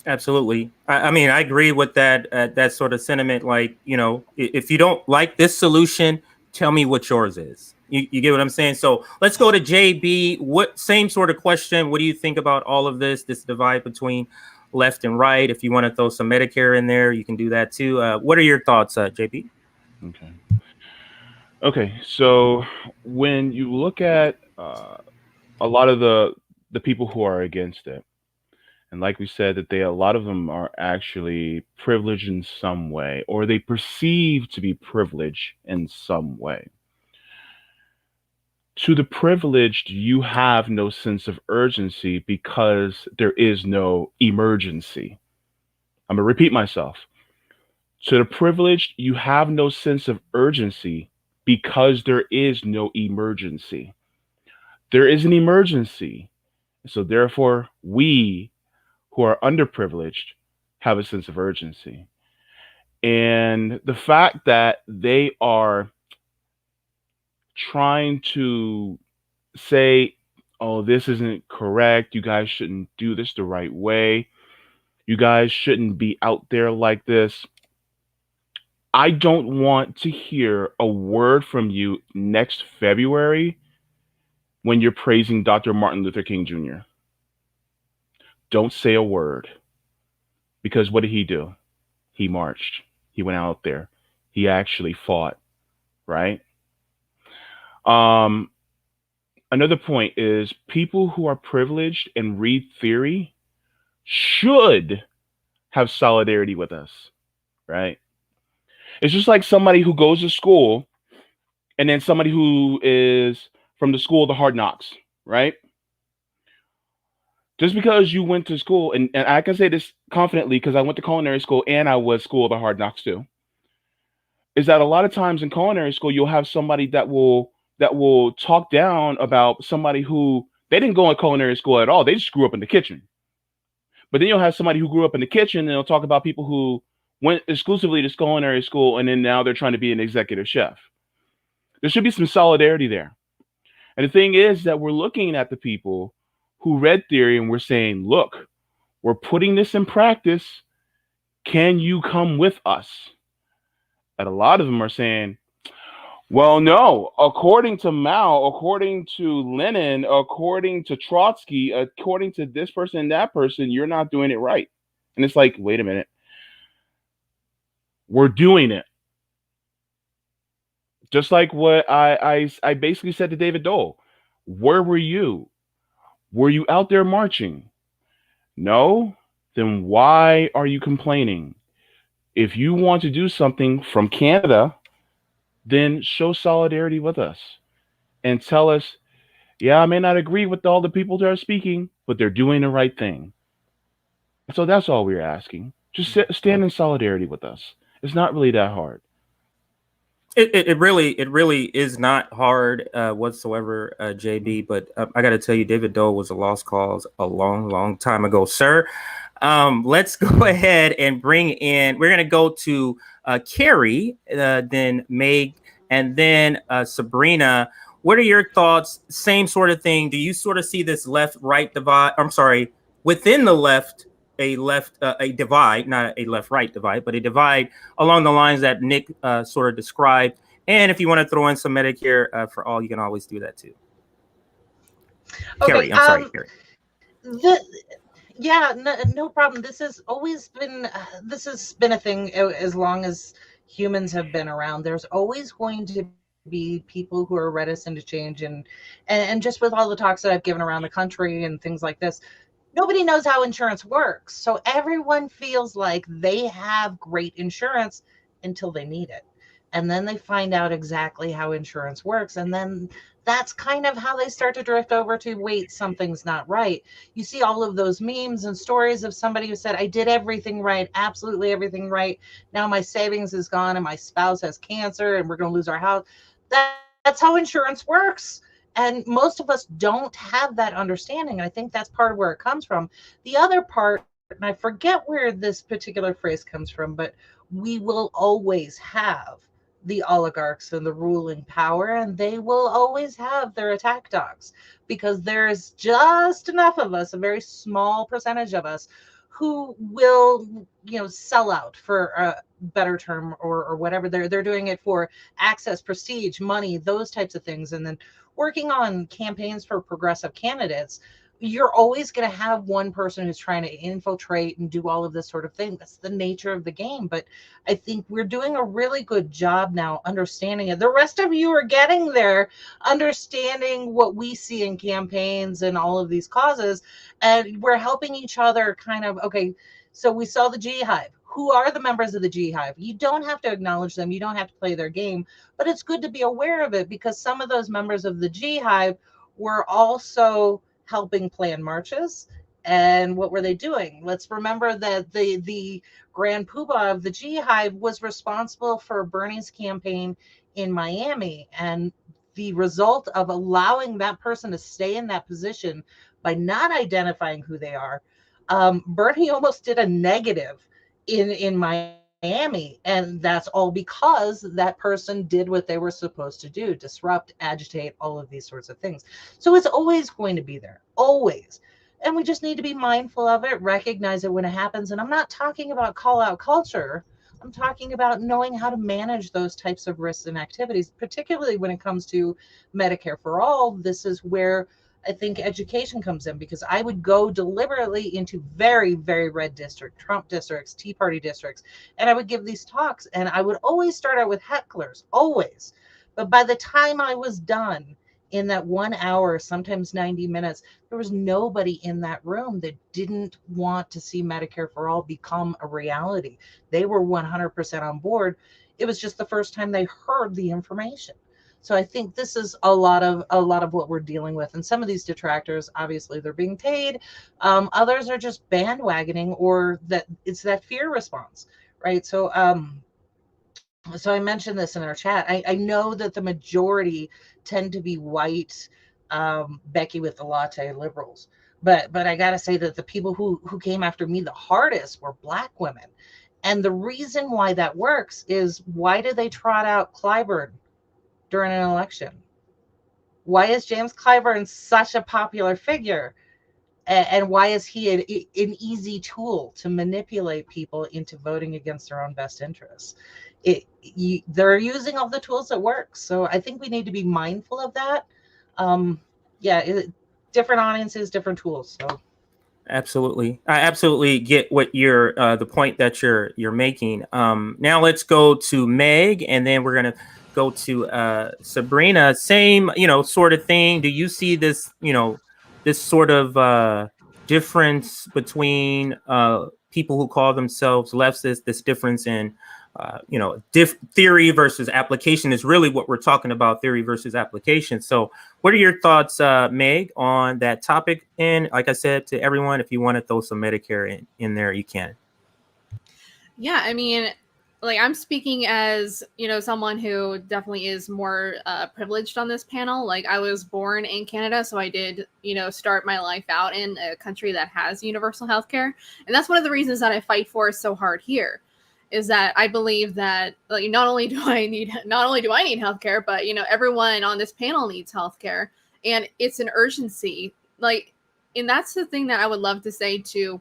Absolutely. I mean, I agree with that sort of sentiment. Like, you know, if you don't like this solution, tell me what yours is. You get what I'm saying? So let's go to JB. Same sort of question. What do you think about all of this divide between left and right? If you want to throw some Medicare in there, you can do that too. What are your thoughts, JB? Okay. So when you look at a lot of the people who are against it, and like we said, that a lot of them are actually privileged in some way, or they perceive to be privileged in some way. To the privileged, you have no sense of urgency because there is no emergency. I'm going to repeat myself. To the privileged, you have no sense of urgency because there is no emergency. There is an emergency. So therefore, we who are underprivileged have a sense of urgency. And the fact that they are trying to say, oh, this isn't correct. You guys shouldn't do this the right way. You guys shouldn't be out there like this. I don't want to hear a word from you next February when you're praising Dr. Martin Luther King Jr. Don't say a word. Because what did he do? He marched. He went out there. He actually fought, right? Another point is people who are privileged and read theory should have solidarity with us, right? It's just like somebody who goes to school and then somebody who is from the school of the hard knocks, right? Just because you went to school, and I can say this confidently because I went to culinary school and I was school of the hard knocks too, is that a lot of times in culinary school, you'll have somebody that will talk down about somebody who they didn't go in culinary school at all. They just grew up in the kitchen. But then you'll have somebody who grew up in the kitchen and they'll talk about people who went exclusively to culinary school and then now they're trying to be an executive chef. There should be some solidarity there. And the thing is that we're looking at the people who read theory and we're saying, look, we're putting this in practice. Can you come with us? And a lot of them are saying, well, no, according to Mao, according to Lenin, according to Trotsky, according to this person and that person, you're not doing it right. And it's like, wait a minute. We're doing it. Just like what I basically said to David Dole. Where were you? Were you out there marching? No? Then why are you complaining? If you want to do something from Canada, then show solidarity with us and tell us, yeah, I may not agree with all the people that are speaking, but they're doing the right thing. So that's all we're asking. Just stand in solidarity with us. It's not really that hard. It really is not hard whatsoever, JB. But I got to tell you, David Dole was a lost cause a long time ago, sir. Let's go ahead and bring in. We're gonna go to Carrie, then Meg, and then Sabrina. What are your thoughts? Same sort of thing. Do you sort of see this left-right divide? I'm sorry, within the left. A divide, not a left-right divide, but a divide along the lines that Nick sort of described. And if you want to throw in some Medicare for all, you can always do that too. Okay, Carrie, I'm sorry, Carrie. Yeah, no problem. This has been a thing as long as humans have been around. There's always going to be people who are reticent to change, and just with all the talks that I've given around the country and things like this, nobody knows how insurance works. So everyone feels like they have great insurance until they need it. And then they find out exactly how insurance works. And then that's kind of how they start to drift over to, wait, something's not right. You see all of those memes and stories of somebody who said, I did everything right, absolutely everything right. Now my savings is gone and my spouse has cancer and we're going to lose our house. That's how insurance works. And most of us don't have that understanding. And I think that's part of where it comes from. The other part, and I forget where this particular phrase comes from, but we will always have the oligarchs and the ruling power, and they will always have their attack dogs, because there's just enough of us, a very small percentage of us, who will, sell out, for a better term, or whatever. They're doing it for access, prestige, money, those types of things. And then working on campaigns for progressive candidates, you're always going to have one person who's trying to infiltrate and do all of this sort of thing. That's the nature of the game. But I think we're doing a really good job now understanding it. The rest of you are getting there, understanding what we see in campaigns and all of these causes. And we're helping each other kind of, okay, so we saw the G Hive. Who are the members of the G Hive? You don't have to acknowledge them. You don't have to play their game, but it's good to be aware of it, because some of those members of the G Hive were also helping plan marches. And what were they doing? Let's remember that the grand poobah of the G Hive was responsible for Bernie's campaign in Miami. And the result of allowing that person to stay in that position by not identifying who they are, Bernie almost did a negative in Miami. Miami, and that's all because that person did what they were supposed to do: disrupt, agitate, all of these sorts of things. So it's always going to be there, always. And we just need to be mindful of it, recognize it when it happens. And I'm not talking about call out culture. I'm talking about knowing how to manage those types of risks and activities, particularly when it comes to Medicare for all. This is where I think education comes in, because I would go deliberately into very, very red district, Trump districts, Tea Party districts, and I would give these talks, and I would always start out with hecklers, always. But by the time I was done in that 1 hour, sometimes 90 minutes, there was nobody in that room that didn't want to see Medicare for all become a reality. They were 100% on board. It was just the first time they heard the information. So I think this is a lot of what we're dealing with. And some of these detractors, obviously, they're being paid. Others are just bandwagoning, or that it's that fear response, right? So I mentioned this in our chat. I know that the majority tend to be white, Becky with the latte liberals, but I gotta say that the people who came after me the hardest were Black women. And the reason why that works is, why did they trot out Clyburn during an election? Why is James Clyburn such a popular figure? And why is he an easy tool to manipulate people into voting against their own best interests? They're using all the tools that work. So I think we need to be mindful of that. Different audiences, different tools. So Absolutely, I absolutely get what you're the point that you're making. Now let's go to Meg, and then we're gonna go to Sabrina. Same, sort of thing. Do you see this, this sort of difference between people who call themselves leftists? This difference in theory versus application is really what we're talking about, theory versus application. So what are your thoughts, Meg, on that topic? And like I said to everyone, if you want to throw some Medicare in there, you can. Yeah, I mean, like, I'm speaking as, someone who definitely is more privileged on this panel. Like, I was born in Canada, so I did, start my life out in a country that has universal healthcare. And that's one of the reasons that I fight for it so hard here, is that I believe that, like, not only do I need healthcare, but everyone on this panel needs healthcare, and it's an urgency. Like, and that's the thing that I would love to say to,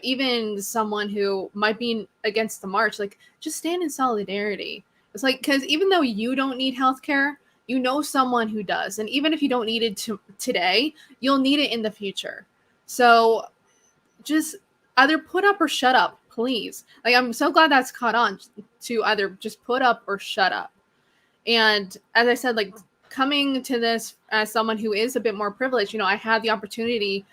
even someone who might be against the march, like, just stand in solidarity. It's like, because even though you don't need healthcare, someone who does, and even if you don't need it today, you'll need it in the future. So just either put up or shut up, please. Like, I'm so glad that's caught on to either just put up or shut up. And as I said, like, coming to this as someone who is a bit more privileged, I had the opportunity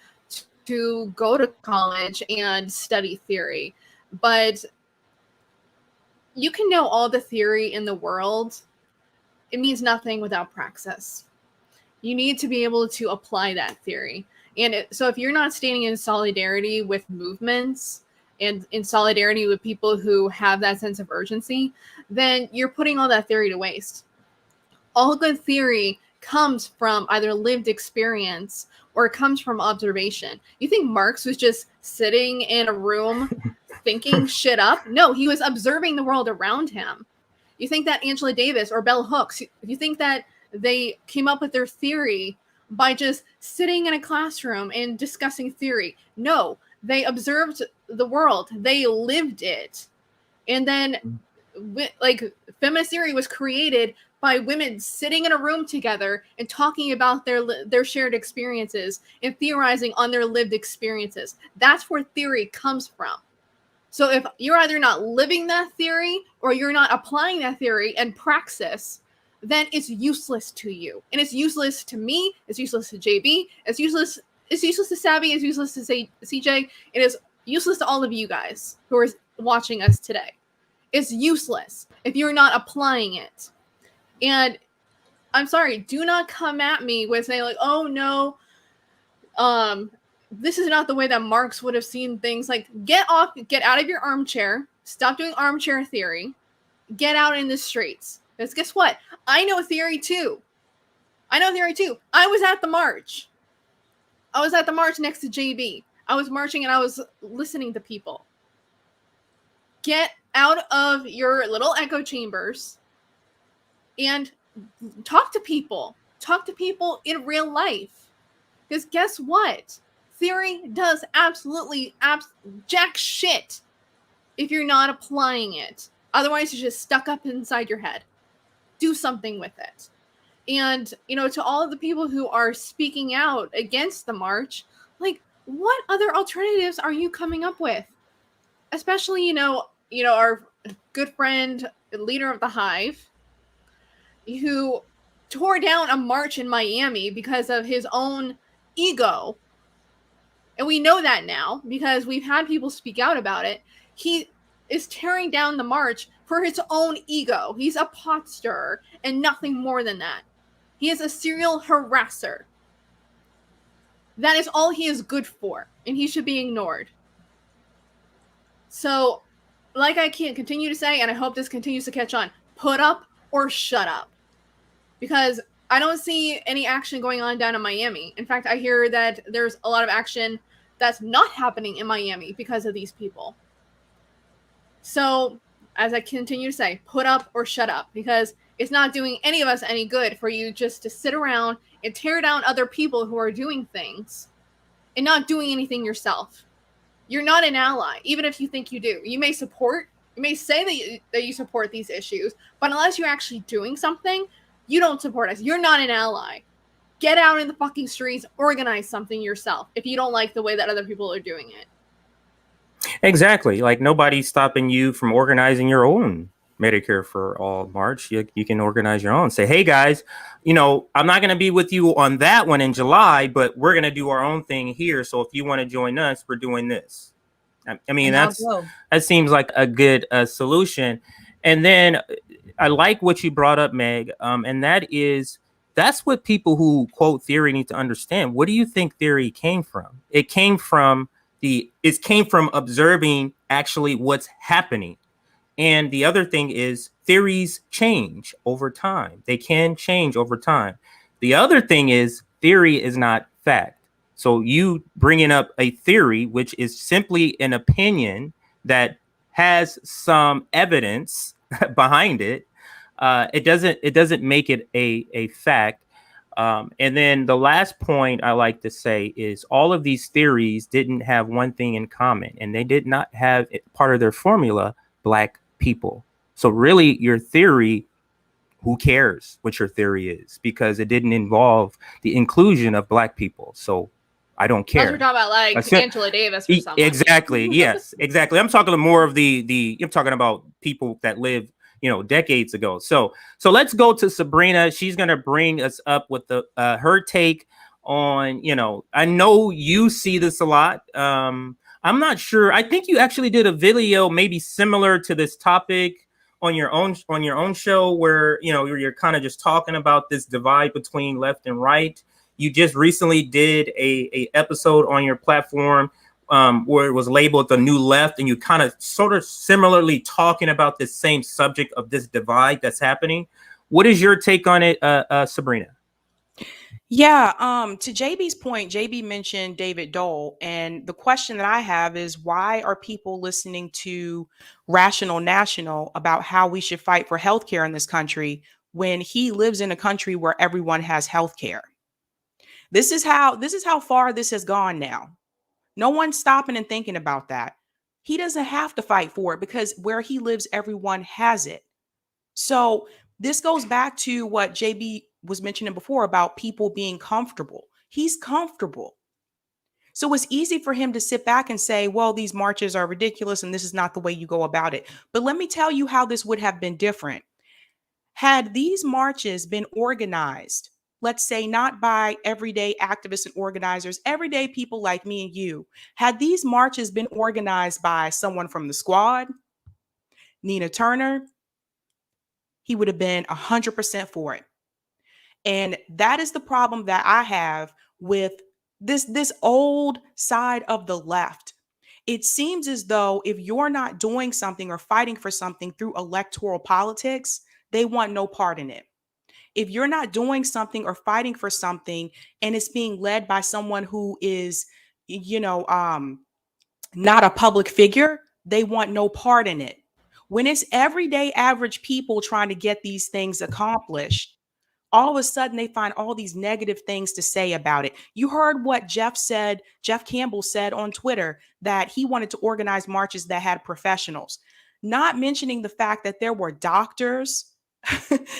to go to college and study theory, but you can know all the theory in the world. It means nothing without praxis. You need to be able to apply that theory. And so if you're not standing in solidarity with movements and in solidarity with people who have that sense of urgency, then you're putting all that theory to waste. All good theory comes from either lived experience or it comes from observation. You think Marx was just sitting in a room thinking shit up? No, he was observing the world around him. You think that Angela Davis or Bell Hooks, you think that they came up with their theory by just sitting in a classroom and discussing theory? No, they observed the world. They lived it. And then, like, feminist theory was created by women sitting in a room together and talking about their shared experiences and theorizing on their lived experiences. That's where theory comes from. So if you're either not living that theory or you're not applying that theory and praxis, then it's useless to you. And it's useless to me. It's useless to JB. It's useless to Savvy. It's useless to CJ. It is useless to all of you guys who are watching us today. It's useless if you're not applying it. And I'm sorry, do not come at me with saying, like, oh no, this is not the way that Marx would have seen things. Like, get out of your armchair, stop doing armchair theory, get out in the streets. Because guess what? I know theory too. I was at the march. I was at the march next to JB. I was marching and I was listening to people. Get out of your little echo chambers and talk to people. Talk to people in real life. Because guess what? Theory does absolutely jack shit if you're not applying it. Otherwise, you're just stuck up inside your head. Do something with it. And, you know, to all of the people who are speaking out against the march, like, what other alternatives are you coming up with? Especially, you know, our good friend, leader of the Hive, who tore down a march in Miami because of his own ego. And we know that now because we've had people speak out about it. He is tearing down the march for his own ego. He's a pot stirrer and nothing more than that. He is a serial harasser. That is all he is good for, and he should be ignored. So, like I can't continue to say, and I hope this continues to catch on, put up or shut up. Because I don't see any action going on down in Miami. In fact, I hear that there's a lot of action that's not happening in Miami because of these people. So, as I continue to say, put up or shut up, because it's not doing any of us any good for you just to sit around and tear down other people who are doing things and not doing anything yourself. You're not an ally, even if you think you do. You may say that you support these issues, but unless you're actually doing something, you don't support us. You're not an ally. Get out in the fucking streets, organize something yourself if you don't like the way that other people are doing it. Exactly. Like, nobody's stopping you from organizing your own Medicare for All march. You can organize your own. Say, hey guys, you know, I'm not going to be with you on that one in July, but we're going to do our own thing here. So if you want to join us, we're doing this. I mean, that seems like a good solution. And then I like what you brought up, Meg, and that's what people who quote theory need to understand. What do you think theory came from? It came from observing actually what's happening. And the other thing is theories change over time. They can change over time. The other thing is theory is not fact. So you bringing up a theory, which is simply an opinion that has some evidence behind it, it doesn't make it a fact. And then the last point I like to say is all of these theories didn't have one thing in common, and they did not have part of their formula, Black people. So really your theory, who cares what your theory is, because it didn't involve the inclusion of Black people. So I don't care. We're talking about like Angela Davis or something. Exactly. Yes, exactly. I'm talking more of I'm talking about people that lived, you know, decades ago. So let's go to Sabrina. She's going to bring us up with her take on, you know, I know you see this a lot. I'm not sure. I think you actually did a video maybe similar to this topic on your own show where, you know, you're kind of just talking about this divide between left and right. You just recently did a episode on your platform where it was labeled The New Left, and you kind of sort of similarly talking about this same subject of this divide that's happening. What is your take on it, Sabrina? Yeah, to JB's point, JB mentioned David Dole, and the question that I have is, why are people listening to Rational National about how we should fight for healthcare in this country when he lives in a country where everyone has healthcare? This is how far this has gone now. No one's stopping and thinking about that. He doesn't have to fight for it because where he lives, everyone has it. So this goes back to what JB was mentioning before about people being comfortable. He's comfortable. So it's easy for him to sit back and say, well, these marches are ridiculous and this is not the way you go about it. But let me tell you how this would have been different. Had these marches been organized, let's say not by everyday activists and organizers, everyday people like me and you, had these marches been organized by someone from the Squad, Nina Turner, he would have been 100% for it. And that is the problem that I have with this old side of the left. It seems as though if you're not doing something or fighting for something through electoral politics, they want no part in it. If you're not doing something or fighting for something and it's being led by someone who is, you know, not a public figure, they want no part in it. When it's everyday average people trying to get these things accomplished, all of a sudden they find all these negative things to say about it. You heard what Jeff Campbell said on Twitter, that he wanted to organize marches that had professionals, not mentioning the fact that there were doctors,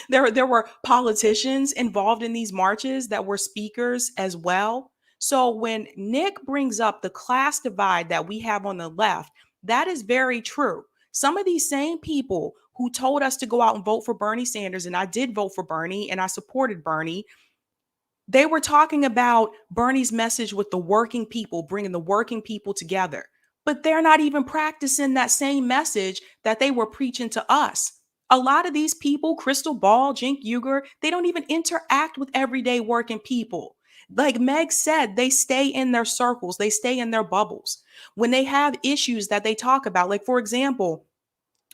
there were politicians involved in these marches that were speakers as well. So when Nick brings up the class divide that we have on the left, that is very true. Some of these same people who told us to go out and vote for Bernie Sanders, and I did vote for Bernie and I supported Bernie, they were talking about Bernie's message with the working people, bringing the working people together. But they're not even practicing that same message that they were preaching to us. A lot of these people, Crystal Ball, Cenk Uygur, they don't even interact with everyday working people. Like Meg said, they stay in their circles, they stay in their bubbles. When they have issues that they talk about, like, for example,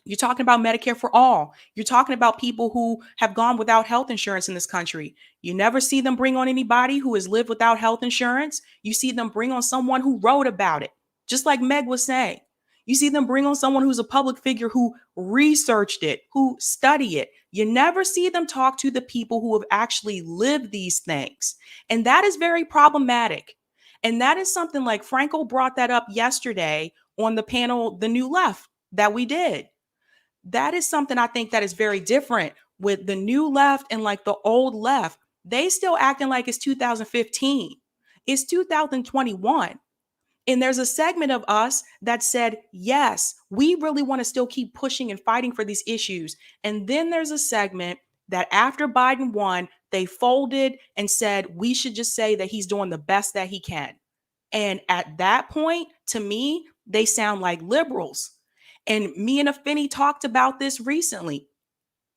you're talking about Medicare for all. You're talking about people who have gone without health insurance in this country. You never see them bring on anybody who has lived without health insurance. You see them bring on someone who wrote about it, just like Meg was saying. You see them bring on someone who's a public figure who researched it, who studied it. You never see them talk to the people who have actually lived these things. And that is very problematic. And that is something like Franco brought that up yesterday on the panel, The New Left, that we did. That is something I think that is very different with the new left and like the old left. They still acting like it's 2015. It's 2021. And there's a segment of us that said, yes, we really want to still keep pushing and fighting for these issues. And then there's a segment that after Biden won, they folded and said, we should just say that he's doing the best that he can. And at that point, to me, they sound like liberals. And me and Afeni talked about this recently.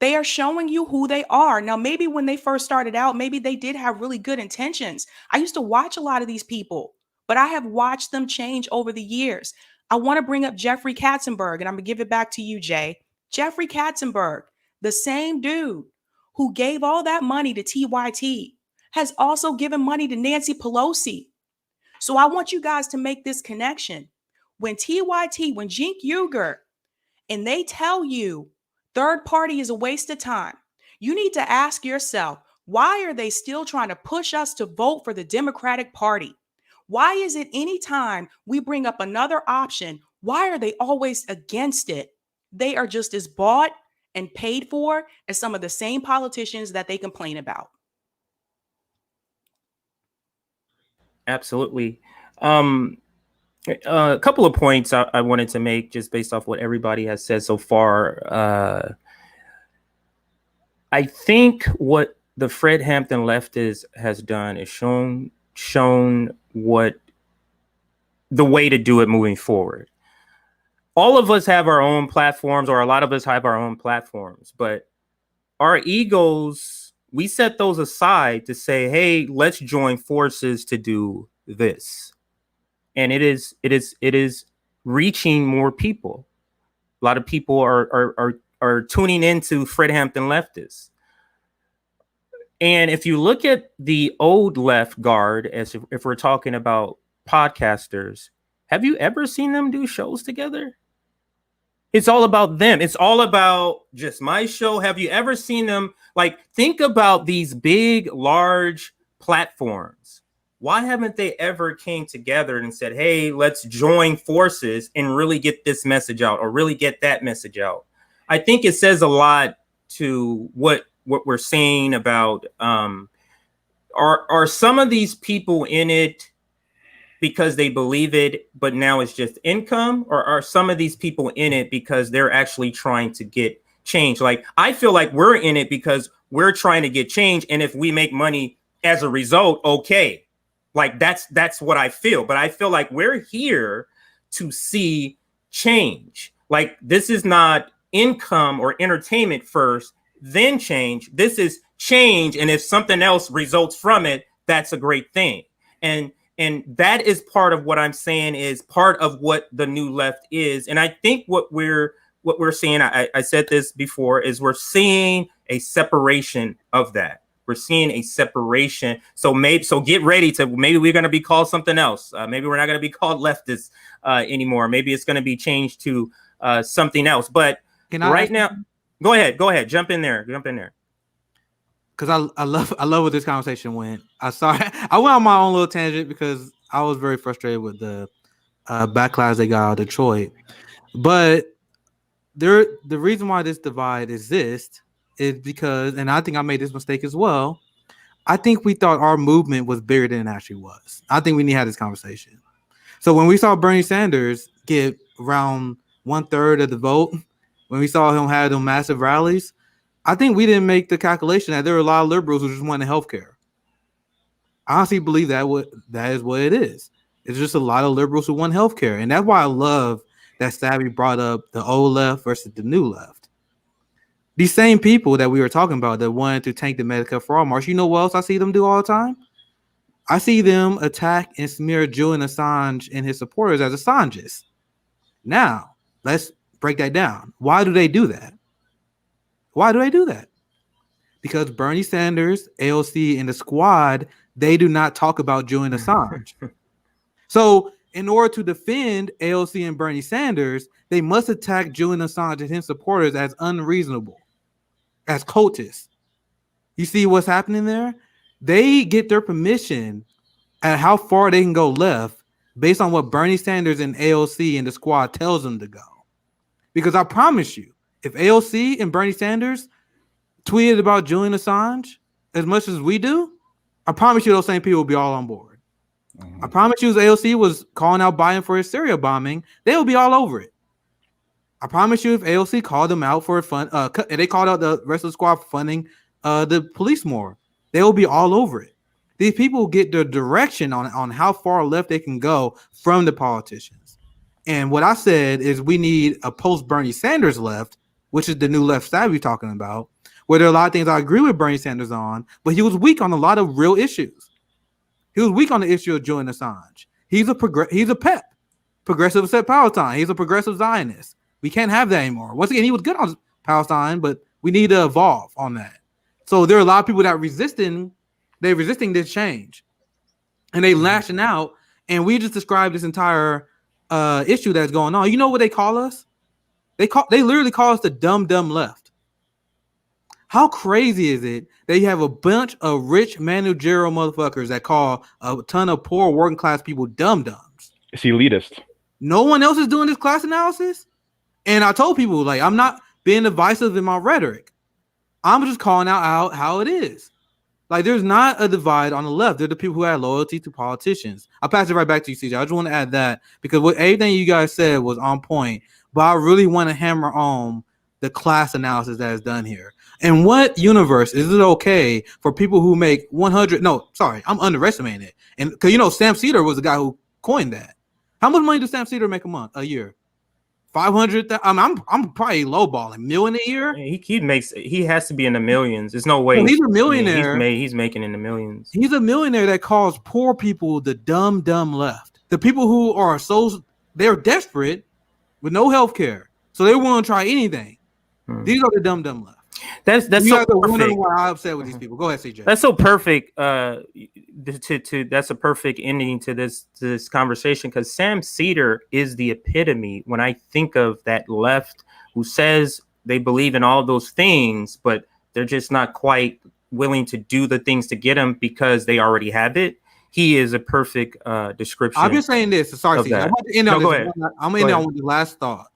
They are showing you who they are. Now, maybe when they first started out, maybe they did have really good intentions. I used to watch a lot of these people, but I have watched them change over the years. I want to bring up Jeffrey Katzenberg, and I'm going to give it back to you, Jay. Jeffrey Katzenberg, the same dude who gave all that money to TYT, has also given money to Nancy Pelosi. So I want you guys to make this connection. When TYT, when Cenk Uygur, and they tell you third party is a waste of time, you need to ask yourself, why are they still trying to push us to vote for the Democratic Party? Why is it anytime we bring up another option, why are they always against it? They are just as bought and paid for as some of the same politicians that they complain about. Absolutely. A couple of points I wanted to make just based off what everybody has said so far. I think what the Fred Hampton Leftists has done is shown what the way to do it moving forward. All of us have our own platforms, or a lot of us have our own platforms, but our egos, we set those aside to say, hey, let's join forces to do this. And it is reaching more people. A lot of people are tuning into Fred Hampton Leftists. And if you look at the old left guard, as if we're talking about podcasters, have you ever seen them do shows together? It's all about them. It's all about just my show. Have you ever seen them? Like, think about these big, large platforms. Why haven't they ever came together and said, hey, let's join forces and really get this message out, or really get that message out? I think it says a lot to what we're saying about, are some of these people in it because they believe it, but now it's just income? Or are some of these people in it because they're actually trying to get change? Like, I feel like we're in it because we're trying to get change. And if we make money as a result, okay. Like, that's what I feel. But I feel like we're here to see change. Like, this is not income or entertainment first, then change. This is change. And if something else results from it, that's a great thing. And that is part of what I'm saying, is part of what the new left is. And I think what we're seeing, I said this before, is we're seeing a separation of that. We're seeing a separation. So get ready to, maybe we're going to be called something else. Maybe we're not going to be called leftists anymore. Maybe it's going to be changed to something else. But Can I right now? Go ahead. Jump in there. Because I love where this conversation went. I went on my own little tangent because I was very frustrated with the backlash they got out of Detroit. But the reason why this divide exists is because, and I think I made this mistake as well, I think we thought our movement was bigger than it actually was. I think we need to have this conversation. So when we saw Bernie Sanders get around 1/3 of the vote, when we saw him have them massive rallies, I think we didn't make the calculation that there were a lot of liberals who just wanted healthcare. I honestly believe that is what it is. It's just a lot of liberals who want healthcare. And that's why I love that Savvy brought up the old left versus the new left. These same people that we were talking about that wanted to tank the Medicare for All march, you know what else I see them do all the time? I see them attack and smear Julian Assange and his supporters as Assanges. Now, let's break that down. Why do they do that? Because Bernie Sanders, AOC, and the squad, they do not talk about Julian Assange. So in order to defend AOC and Bernie Sanders, they must attack Julian Assange and his supporters as unreasonable, as cultists. You see what's happening there? They get their permission at how far they can go left based on what Bernie Sanders and AOC and the squad tells them to go. Because I promise you, if AOC and Bernie Sanders tweeted about Julian Assange as much as we do, I promise you those same people will be all on board. I promise you, if AOC was calling out Biden for his Syria bombing, they will be all over it. I promise you, if AOC called them out for they called out the rest of the squad for funding the police more, they will be all over it. These people get the direction on how far left they can go from the politicians. And what I said is we need a post-Bernie Sanders left, which is the new left side we're talking about, where there are a lot of things I agree with Bernie Sanders on, but he was weak on a lot of real issues. He was weak on the issue of Julian Assange. He's a PEP, progressive except Palestine. He's a progressive Zionist. We can't have that anymore. Once again, he was good on Palestine, but we need to evolve on that. So there are a lot of people that resisting this change, and they lashing out. And we just described this entire issue that's going on. You know what they call us? They literally call us the dumb left. How crazy is it that you have a bunch of rich managerial motherfuckers that call a ton of poor working class people dumb-dumbs? It's elitist. No one else is doing this class analysis. And I told people, like, I'm not being divisive in my rhetoric. I'm just calling out how it is. Like, there's not a divide on the left. They're the people who have loyalty to politicians. I'll pass it right back to you, CJ. I just want to add that because everything you guys said was on point. But I really want to hammer on the class analysis that is done here. In what universe is it okay for people who make 100? No, sorry, I'm underestimating it. And because Sam Cedar was the guy who coined that. How much money does Sam Cedar make a year? 500. I'm probably lowballing. $1 million a year. He has to be in the millions. There's no way. Well, he's a millionaire. He's making in the millions. He's a millionaire that calls poor people the dumb left. The people who are they're desperate with no health care, so they want to try anything. These are the dumb left. That's so perfect. Why I'm upset with these people. Go ahead, CJ. That's so perfect. That's a perfect ending to this conversation because Sam Cedar is the epitome when I think of that left who says they believe in all those things, but they're just not quite willing to do the things to get them because they already have it. He is a perfect description. I'm just saying this. Sorry, CJ. I'm going to end on with the last thought.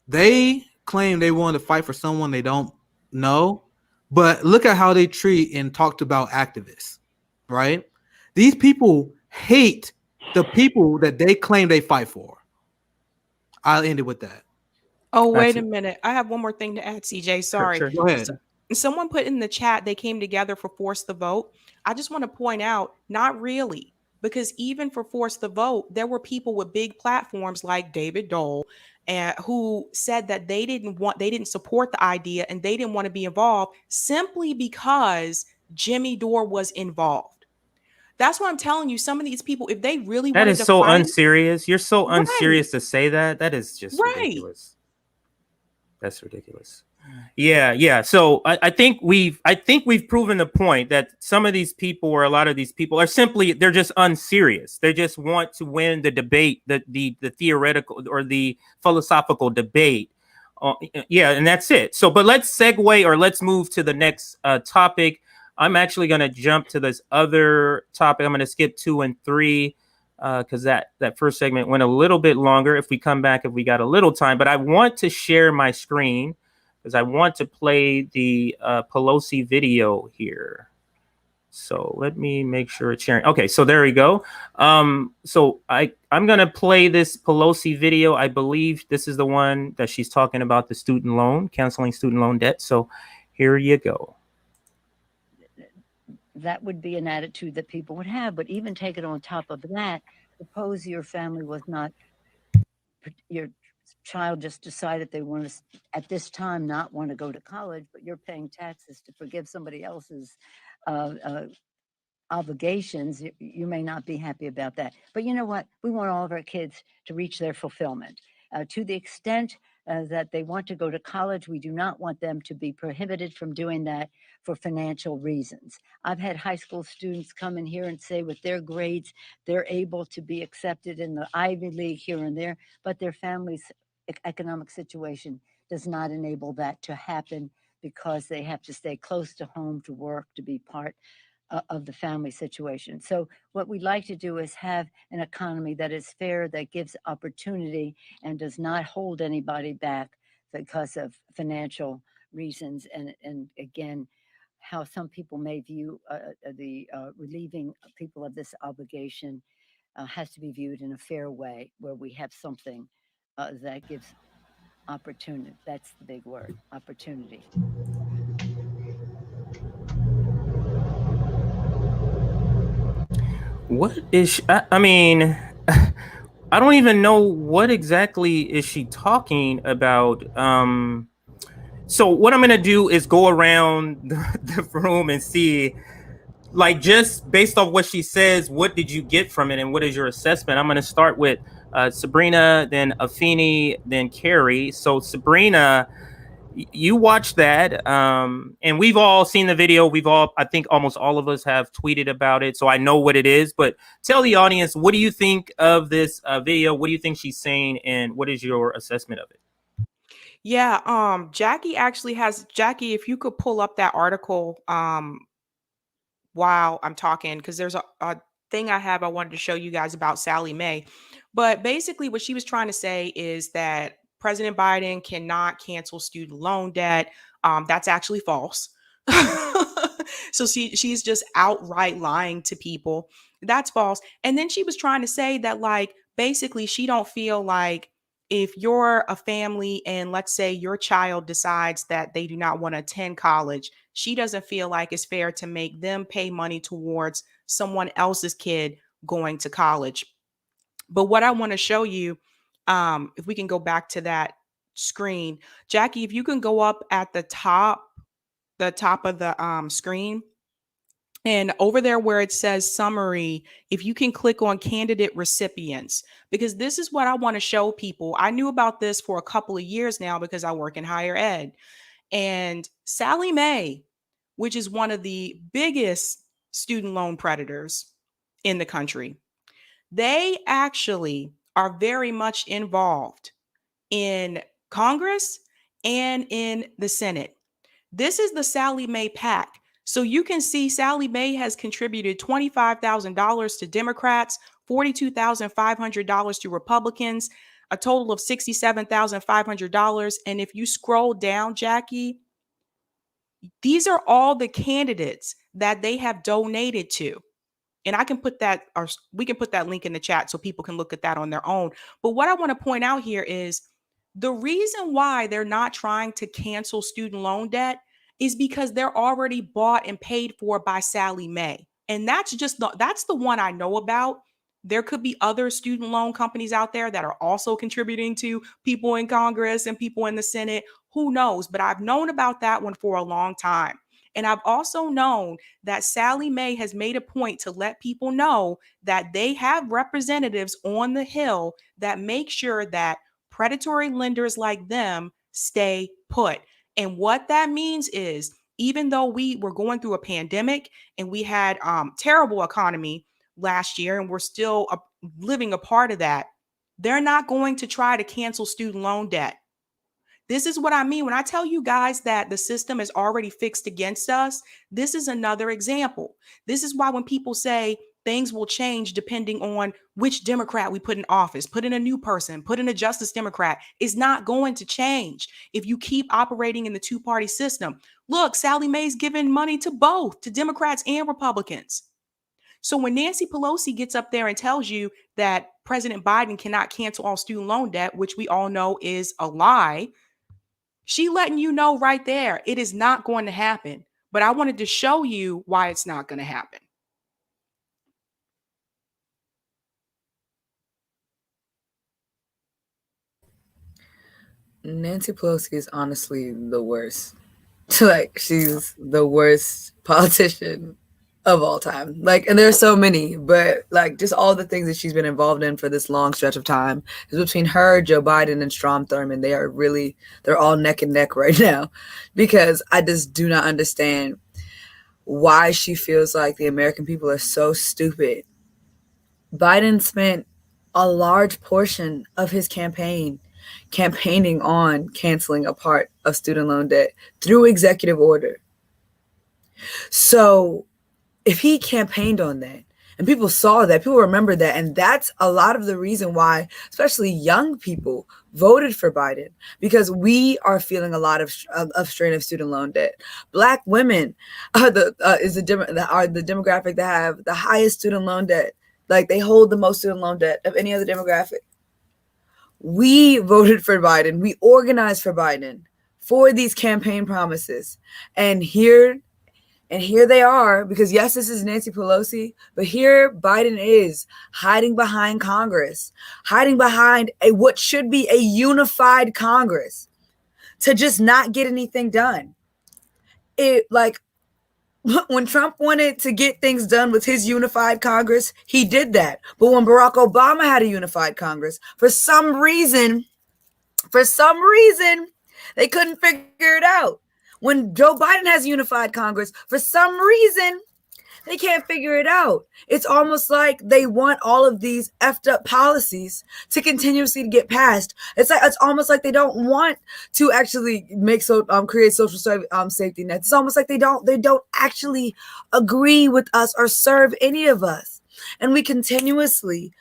They claim they want to fight for someone they don't know, but look at how they treat and talked about activists, right? These people hate the people that they claim they fight for. I'll end it with that. Oh, wait a minute. I have one more thing to add, CJ. Sorry. Sure. Go ahead. Someone put in the chat they came together for Force the Vote. I just want to point out, not really, because even for Force the Vote, there were people with big platforms like David Dole who said that they didn't support the idea and they didn't want to be involved simply because Jimmy Dore was involved. That's what I'm telling you. Some of these people, if they really that wanted is to so fight, unserious. You're so unserious to say that. That is just ridiculous. That's ridiculous. Yeah. So I think we've proven the point that some of these people or a lot of these people are they're just unserious. They just want to win the debate, the theoretical or the philosophical debate Yeah, and that's it. So, but let's segue or let's move to the next topic. I'm actually going to jump to this other topic. I'm going to skip 2 and 3 because that first segment went a little bit longer. If we come back, if we got a little time, but I want to share my screen because I want to play the Pelosi video here. So let me make sure it's sharing. Okay, so there we go. So I'm going to play this Pelosi video. I believe this is the one that she's talking about the student loan, canceling student loan debt. So here you go. That would be an attitude that people would have. But even take it on top of that, suppose your family was not, your child just decided they want to, at this time, not want to go to college, but you're paying taxes to forgive somebody else's obligations. You may not be happy about that. But you know what? We want all of our kids to reach their fulfillment. To the extent that they want to go to college, we do not want them to be prohibited from doing that for financial reasons. I've had high school students come in here and say with their grades, they're able to be accepted in the Ivy League here and there, but their family's economic situation does not enable that to happen because they have to stay close to home to work, to be part of the family situation. So what we'd like to do is have an economy that is fair, that gives opportunity and does not hold anybody back because of financial reasons. And again, how some people may view the relieving people of this obligation has to be viewed in a fair way, where we have something that gives opportunity. That's the big word, opportunity. What is I mean, I don't even know what exactly is she talking about. So what I'm gonna do is go around the room and see, like, just based off what she says, what did you get from it and what is your assessment? I'm gonna start with Sabrina, then Afeni, then Carrie. So Sabrina, you watched that, and we've all seen the video. I think almost all of us have tweeted about it, so I know what it is. But tell the audience, what do you think of this video? What do you think she's saying, and what is your assessment of it? Yeah, Jackie actually has, Jackie, if you could pull up that article while I'm talking, because there's a thing I wanted to show you guys about Sally Mae. But basically what she was trying to say is that President Biden cannot cancel student loan debt. That's actually false. So she's just outright lying to people. That's false. And then she was trying to say that, like, basically she don't feel like if you're a family and let's say your child decides that they do not want to attend college, she doesn't feel like it's fair to make them pay money towards someone else's kid going to college. But what I want to show you, if we can go back to that screen, Jackie, if you can go up at the top of the screen, and over there where it says summary, if you can click on candidate recipients, because this is what I want to show people. I knew about this for a couple of years now because I work in higher ed. And Sally Mae, which is one of the biggest student loan predators in the country, they actually are very much involved in Congress and in the Senate. This is the Sally Mae PAC. So you can see Sally Mae has contributed $25,000 to Democrats, $42,500 to Republicans, a total of $67,500. And if you scroll down, Jackie, these are all the candidates that they have donated to. And I can put that, or we can put that link in the chat so people can look at that on their own. But what I want to point out here is the reason why they're not trying to cancel student loan debt is because they're already bought and paid for by Sally Mae. And that's the one I know about. There could be other student loan companies out there that are also contributing to people in Congress and people in the Senate. Who knows? But I've known about that one for a long time. And I've also known that Sally Mae has made a point to let people know that they have representatives on the Hill that make sure that predatory lenders like them stay put. And what that means is, even though we were going through a pandemic and we had terrible economy last year, and we're still living a part of that, they're not going to try to cancel student loan debt. This is what I mean. When I tell you guys that the system is already fixed against us, this is another example. This is why when people say things will change depending on which Democrat we put in office, put in a new person, put in a Justice Democrat, is not going to change if you keep operating in the two-party system. Look, Sally Mae's giving money to both, to Democrats and Republicans. So when Nancy Pelosi gets up there and tells you that President Biden cannot cancel all student loan debt, which we all know is a lie, she letting you know right there, it is not going to happen. But I wanted to show you why it's not going to happen. Nancy Pelosi is honestly the worst. Like, she's the worst politician of all time. Like, and there's so many, but like just all the things that she's been involved in for this long stretch of time is between her, Joe Biden, and Strom Thurmond. They're all neck and neck right now, because I just do not understand why she feels like the American people are so stupid. Biden spent a large portion of his campaigning on canceling a part of student loan debt through executive order. So if he campaigned on that and people saw that, people remember that, and that's a lot of the reason why, especially young people, voted for Biden, because we are feeling a lot of strain of student loan debt. Black women are the demographic that have the highest student loan debt. Like, they hold the most student loan debt of any other demographic. We voted for Biden. We organized for Biden for these campaign promises. And here they are, because yes, this is Nancy Pelosi, but here Biden is hiding behind Congress, hiding behind what should be a unified Congress to just not get anything done. When Trump wanted to get things done with his unified Congress, he did that. But when Barack Obama had a unified Congress, for some reason, they couldn't figure it out. When Joe Biden has a unified Congress, for some reason, they can't figure it out. It's almost like they want all of these effed up policies to continuously get passed. It's almost like they don't want to actually create social safety nets. It's almost like they don't actually agree with us or serve any of us. And we continuously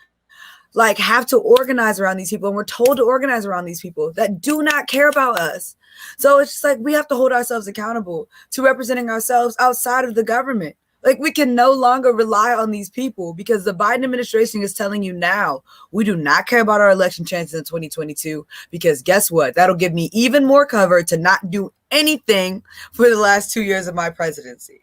have to organize around these people, and we're told to organize around these people that do not care about us. So it's just like we have to hold ourselves accountable to representing ourselves outside of the government. Like, we can no longer rely on these people, because the Biden administration is telling you now, we do not care about our election chances in 2022, because guess what? That'll give me even more cover to not do anything for the last 2 years of my presidency.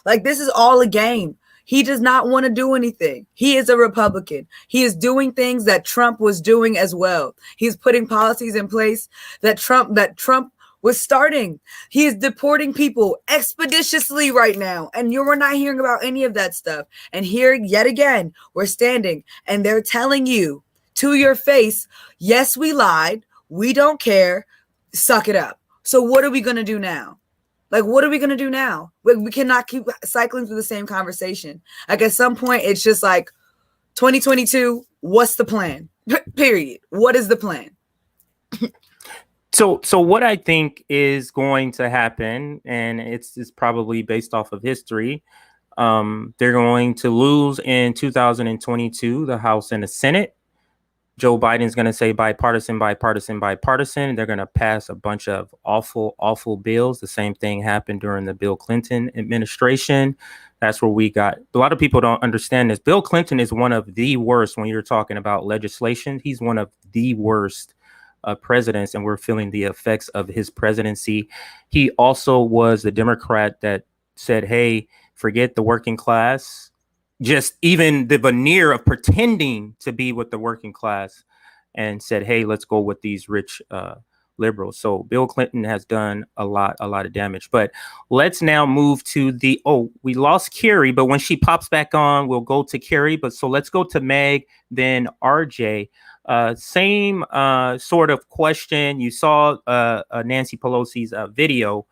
Like, this is all a game. He does not want to do anything. He is a Republican. He is doing things that Trump was doing as well. He's putting policies in place that Trump was starting. He is deporting people expeditiously right now. And we're not hearing about any of that stuff. And here, yet again, we're standing and they're telling you to your face, yes, we lied. We don't care. Suck it up. So what are we going to do now? What are we going to do now? We cannot keep cycling through the same conversation. At some point, it's just 2022, what's the plan? Period. What is the plan? So what I think is going to happen, and it's probably based off of history, they're going to lose in 2022, the House and the Senate. Joe Biden's going to say bipartisan. They're going to pass a bunch of awful bills. The same thing happened during the Bill Clinton administration. That's where we got. A lot of people don't understand this. Bill Clinton is one of the worst when you're talking about legislation. He's one of the worst presidents, and we're feeling the effects of his presidency. He also was the Democrat that said, hey, forget the working class. Just even the veneer of pretending to be with the working class, and said, hey, let's go with these rich liberals. So Bill Clinton has done a lot of damage. But let's now move to we lost Carrie, but when she pops back on, we'll go to Carrie. But so let's go to Meg, then RJ. Same sort of question. You saw Nancy Pelosi's video.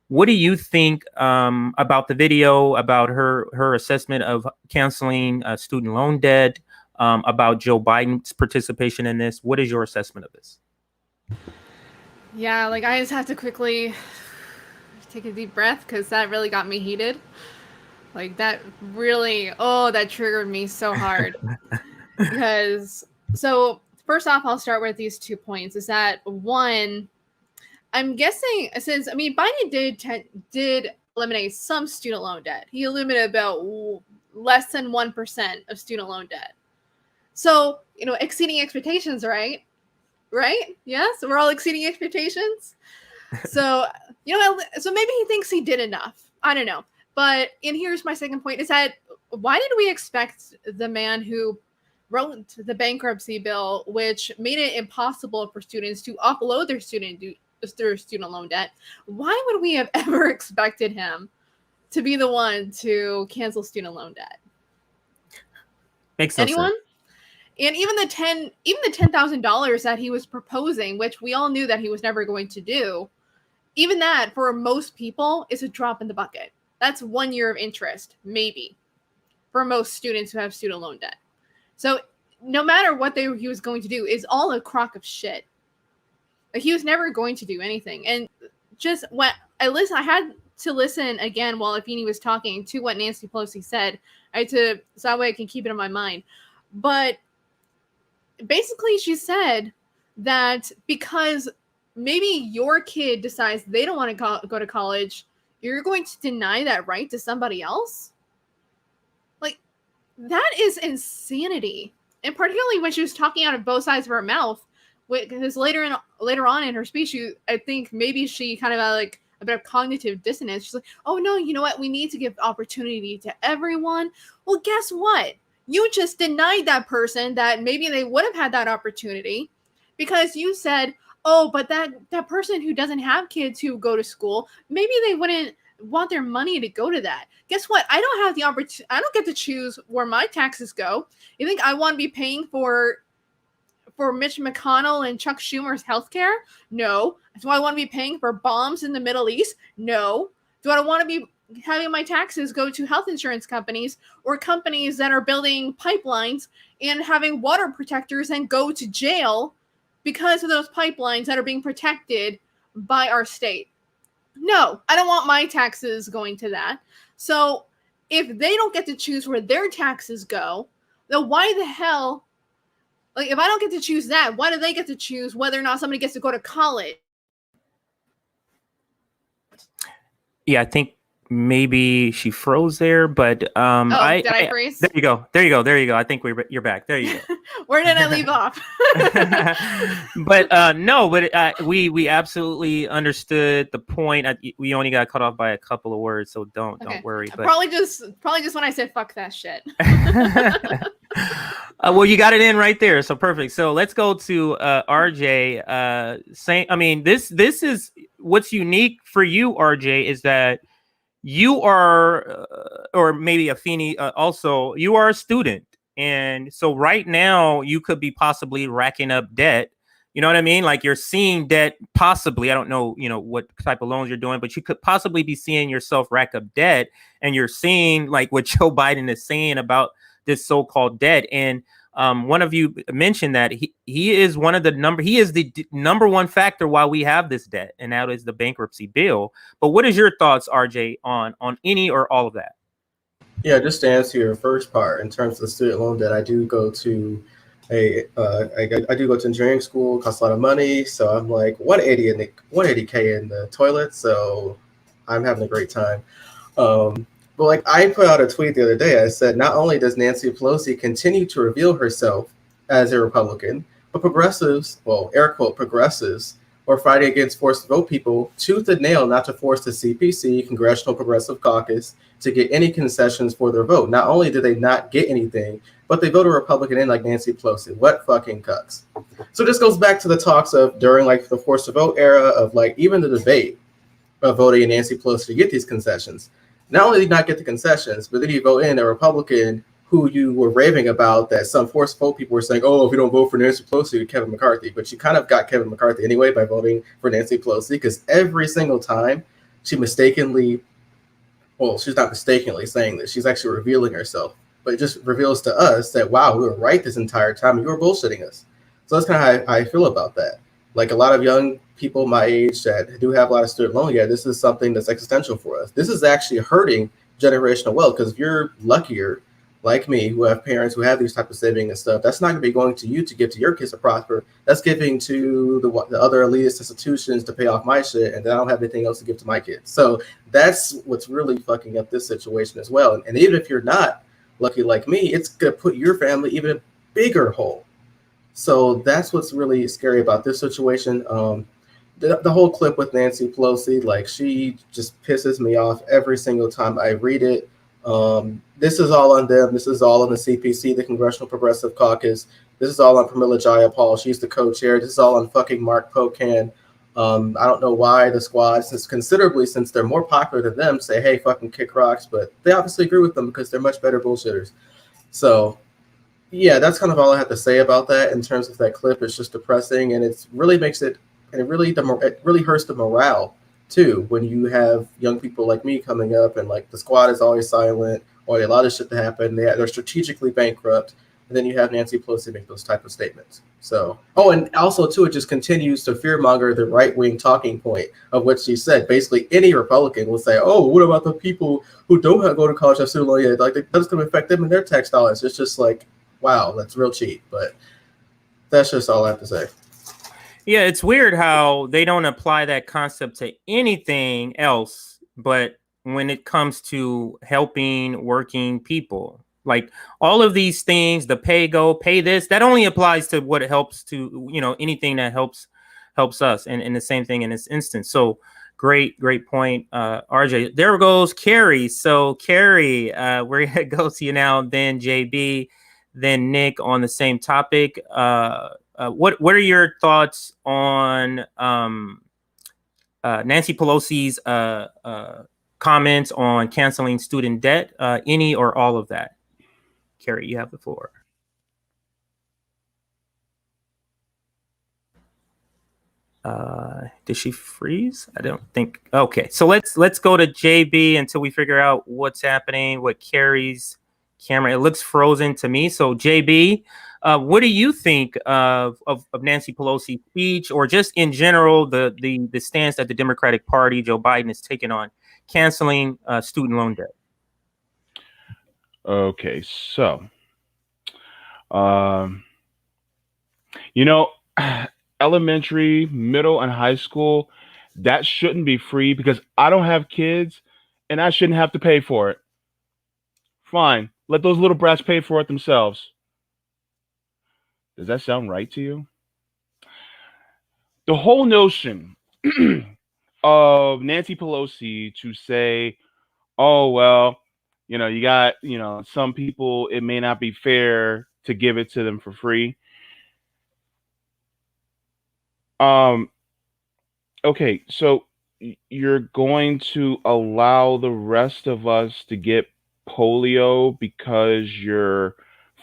What do you think about the video, about her assessment of canceling student loan debt, about Joe Biden's participation in this? What is your assessment of this? Yeah, like I just have to quickly take a deep breath because that really got me heated. Like that really, oh, that triggered me so hard. Because, so first off, I'll start with these 2 points. Is that one, I'm guessing since, I mean, Biden did eliminate some student loan debt. He eliminated about less than 1% of student loan debt. So, you know, exceeding expectations, right? Right? Yes, we're all exceeding expectations. So, you know, so maybe he thinks he did enough. I don't know. But, and here's my second point, is that why did we expect the man who wrote the bankruptcy bill, which made it impossible for students to upload their student loan debt, why would we have ever expected him to be the one to cancel student loan debt? Makes no Anyone? sense. And even the $10,000 that he was proposing, which we all knew that he was never going to do, even that for most people is a drop in the bucket. That's 1 year of interest, maybe, for most students who have student loan debt. So no matter what he was going to do, is all a crock of shit. Like, he was never going to do anything. And just when I had to listen again while Afeni was talking to what Nancy Pelosi said. So that way I can keep it in my mind. But basically, she said that because maybe your kid decides they don't want to go to college, you're going to deny that right to somebody else? Like, that is insanity. And particularly when she was talking out of both sides of her mouth, because later on in her speech, I think maybe she kind of had like a bit of cognitive dissonance. She's like, oh no, you know what? We need to give opportunity to everyone. Well, guess what? You just denied that person that maybe they would have had that opportunity because you said, oh, but that person who doesn't have kids who go to school, maybe they wouldn't want their money to go to that. Guess what? I don't have the opportunity. I don't get to choose where my taxes go. You think I want to be paying for Mitch McConnell and Chuck Schumer's healthcare? No. Do I want to be paying for bombs in the Middle East? No. Do I want to be having my taxes go to health insurance companies or companies that are building pipelines and having water protectors and go to jail because of those pipelines that are being protected by our state? No, I don't want my taxes going to that. So if they don't get to choose where their taxes go, then why the hell, like, if I don't get to choose that, why do they get to choose whether or not somebody gets to go to college? Yeah, I think maybe she froze there, but did I freeze? There you go. I think you're back. There you go. Where did I leave off? But we absolutely understood the point. We only got cut off by a couple of words, so don't worry. But probably just when I said fuck that shit. Well, you got it in right there, so perfect. So let's go to RJ. I mean, this is what's unique for you, RJ, is that you are, or maybe Afeni, also, you are a student. And so right now you could be possibly racking up debt. You know what I mean? Like, you're seeing debt possibly. I don't know, what type of loans you're doing, but you could possibly be seeing yourself rack up debt. And you're seeing like what Joe Biden is saying about this so-called debt. And one of you mentioned that he is the number one factor why we have this debt, and that is the bankruptcy bill. But what is your thoughts, RJ, on any or all of that? Yeah, just to answer your first part, in terms of the student loan debt, I do go to engineering school. It costs a lot of money, so I'm like 180K in the toilet. So I'm having a great time. But like, I put out a tweet the other day. I said, not only does Nancy Pelosi continue to reveal herself as a Republican, but progressives, well, air quote progressives, are fighting against forced vote people tooth and nail not to force the CPC, Congressional Progressive Caucus, to get any concessions for their vote. Not only do they not get anything, but they vote a Republican in like Nancy Pelosi. What fucking cucks. So this goes back to the talks of during like the forced to vote era of like even the debate of voting in Nancy Pelosi to get these concessions. Not only did you not get the concessions, but then you vote in a Republican who you were raving about, that some forced vote people were saying, oh, if you don't vote for Nancy Pelosi, Kevin McCarthy. But you kind of got Kevin McCarthy anyway by voting for Nancy Pelosi, because every single time she mistakenly, well, she's not mistakenly saying this, she's actually revealing herself. But it just reveals to us that, wow, we were right this entire time and you were bullshitting us. So that's kind of how I feel about that. Like a lot of young people my age that do have a lot of student loan, this is something that's existential for us. This is actually hurting generational wealth, because if you're luckier, like me, who have parents who have these type of saving and stuff, that's not going to be going to you to give to your kids to prosper. That's giving to the other elitist institutions to pay off my shit, and then I don't have anything else to give to my kids. So that's what's really fucking up this situation as well. And even if you're not lucky like me, it's going to put your family even a bigger hole. So that's what's really scary about this situation. The whole clip with Nancy Pelosi, like, she just pisses me off every single time I read it. This is all on them. This is all on the CPC, the Congressional Progressive Caucus. This is all on Pramila Jayapal. She's the co-chair. This is all on fucking Mark Pocan. I don't know why the squad, since they're more popular than them, say, hey, fucking kick rocks, but they obviously agree with them because they're much better bullshitters. So yeah, that's kind of all I have to say about that in terms of that clip. It's just depressing, and it really makes it, and it really hurts the morale too when you have young people like me coming up, and like the squad is always silent, or they allow this shit to happen. They're strategically bankrupt, and then you have Nancy Pelosi make those type of statements. So, and also too, it just continues to fearmonger the right-wing talking point of what she said. Basically, any Republican will say, "Oh, what about the people who don't go to college, have student loan yet? Like, that's going to affect them and their tax dollars." It's just like, wow, that's real cheap. But that's just all I have to say. Yeah, it's weird how they don't apply that concept to anything else, but when it comes to helping working people, like all of these things, the pay this, that only applies to what it helps to, anything that helps us, and the same thing in this instance. So great point, RJ. There goes Carrie. So Carrie, we're gonna go to you now, then JB, then Nick on the same topic. What are your thoughts on Nancy Pelosi's comments on canceling student debt? Any or all of that? Carrie, you have the floor. Did she freeze? I don't think. Okay, so let's go to JB until we figure out what's happening with Carrie's camera. It looks frozen to me. So JB, what do you think of Nancy Pelosi's speech, or just in general the stance that the Democratic Party, Joe Biden, is taking on canceling student loan debt? Okay, so elementary, middle, and high school, that shouldn't be free because I don't have kids and I shouldn't have to pay for it. Fine. Let those little brats pay for it themselves. Does that sound right to you? The whole notion of Nancy Pelosi to say, oh, well, you got, some people, it may not be fair to give it to them for free. Okay, so you're going to allow the rest of us to get polio because your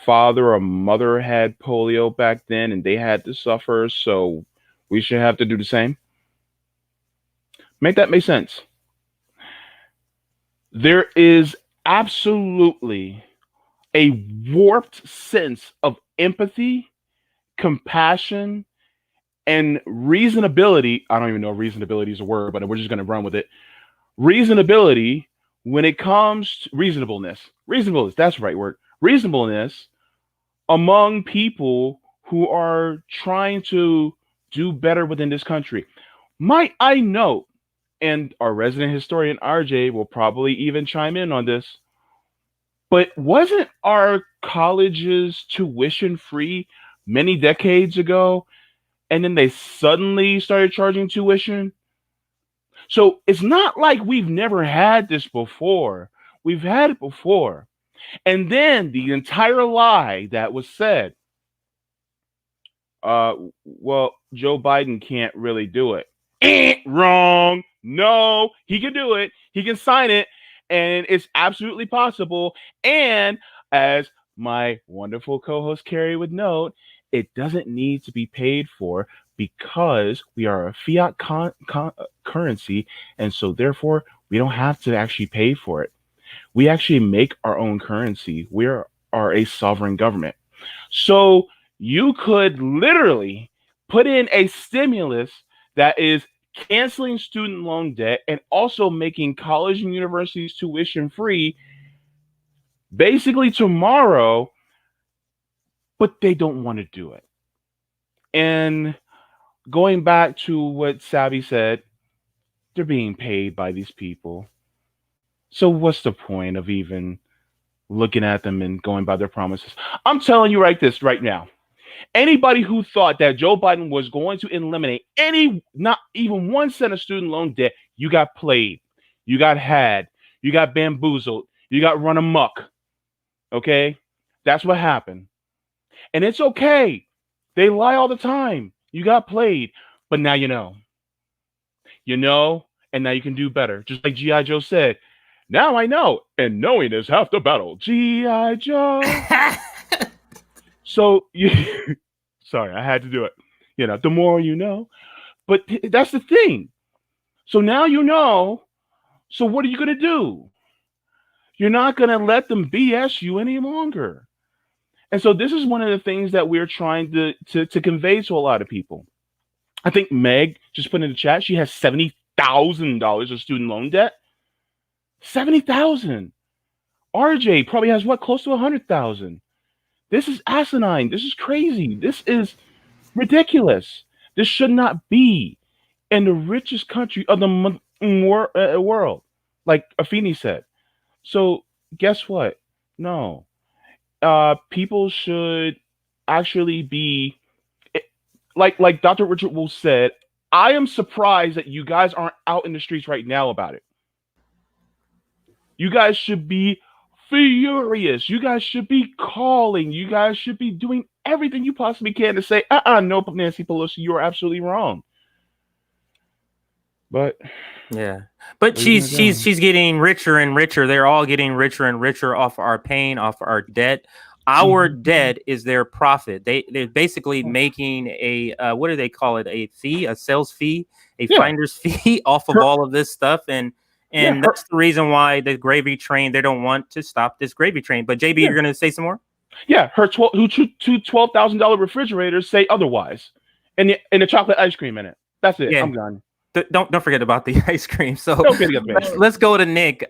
father or mother had polio back then and they had to suffer, so we should have to do the same? Make that make sense. There is absolutely a warped sense of empathy, compassion, and reasonability. I don't even know if reasonability is a word, but we're just going to run with it. Reasonability when it comes to reasonableness, that's the right word. Reasonableness among people who are trying to do better within this country. Might I note, and our resident historian RJ will probably even chime in on this, but wasn't our colleges tuition free many decades ago? And then they suddenly started charging tuition. So it's not like we've never had this before. We've had it before. And then the entire lie that was said, well, Joe Biden can't really do it. Wrong. No, he can do it. He can sign it. And it's absolutely possible. And as my wonderful co-host Carrie would note, it doesn't need to be paid for because we are a fiat currency. And so therefore, we don't have to actually pay for it. We actually make our own currency. We are a sovereign government. So you could literally put in a stimulus that is canceling student loan debt and also making college and universities tuition free basically tomorrow, but they don't want to do it. And going back to what Savvy said, they're being paid by these people. So what's the point of even looking at them and going by their promises? I'm telling you right now. Anybody who thought that Joe Biden was going to eliminate not even 1 cent of student loan debt, you got played. You got had. You got bamboozled. You got run amok. Okay? That's what happened. And it's okay. They lie all the time. You got played. But now you know. You know, and now you can do better. Just like G.I. Joe said, now I know, and knowing is half the battle. G.I. Joe. So, sorry, I had to do it. You know, the more you know. But that's the thing. So now you know. So what are you going to do? You're not going to let them BS you any longer. And so this is one of the things that we're trying to convey to a lot of people. I think Meg just put in the chat, she has $70,000 of student loan debt. 70,000. RJ probably has what, close to 100,000. This is asinine. This is crazy. This is ridiculous. This should not be in the richest country of the world, like Afeni said. So guess what? No. People should actually be, like Dr. Richard Wolf said, I am surprised that you guys aren't out in the streets right now about it. You guys should be furious. You guys should be calling. You guys should be doing everything you possibly can to say, no, Nancy Pelosi, you are absolutely wrong. But yeah, but she's getting richer and richer. They're all getting richer and richer off our pain, off our debt. Our debt is their profit. They're basically making a what do they call it? A fee, a sales fee, a finder's fee off of all of this stuff. And that's the reason why the gravy train, they don't want to stop this gravy train. But JB, you're going to say some more? Yeah, her two $12,000 refrigerators say otherwise, and the chocolate ice cream in it. That's it. Yeah. I'm done. Don't forget about the ice cream. So let's go to Nick.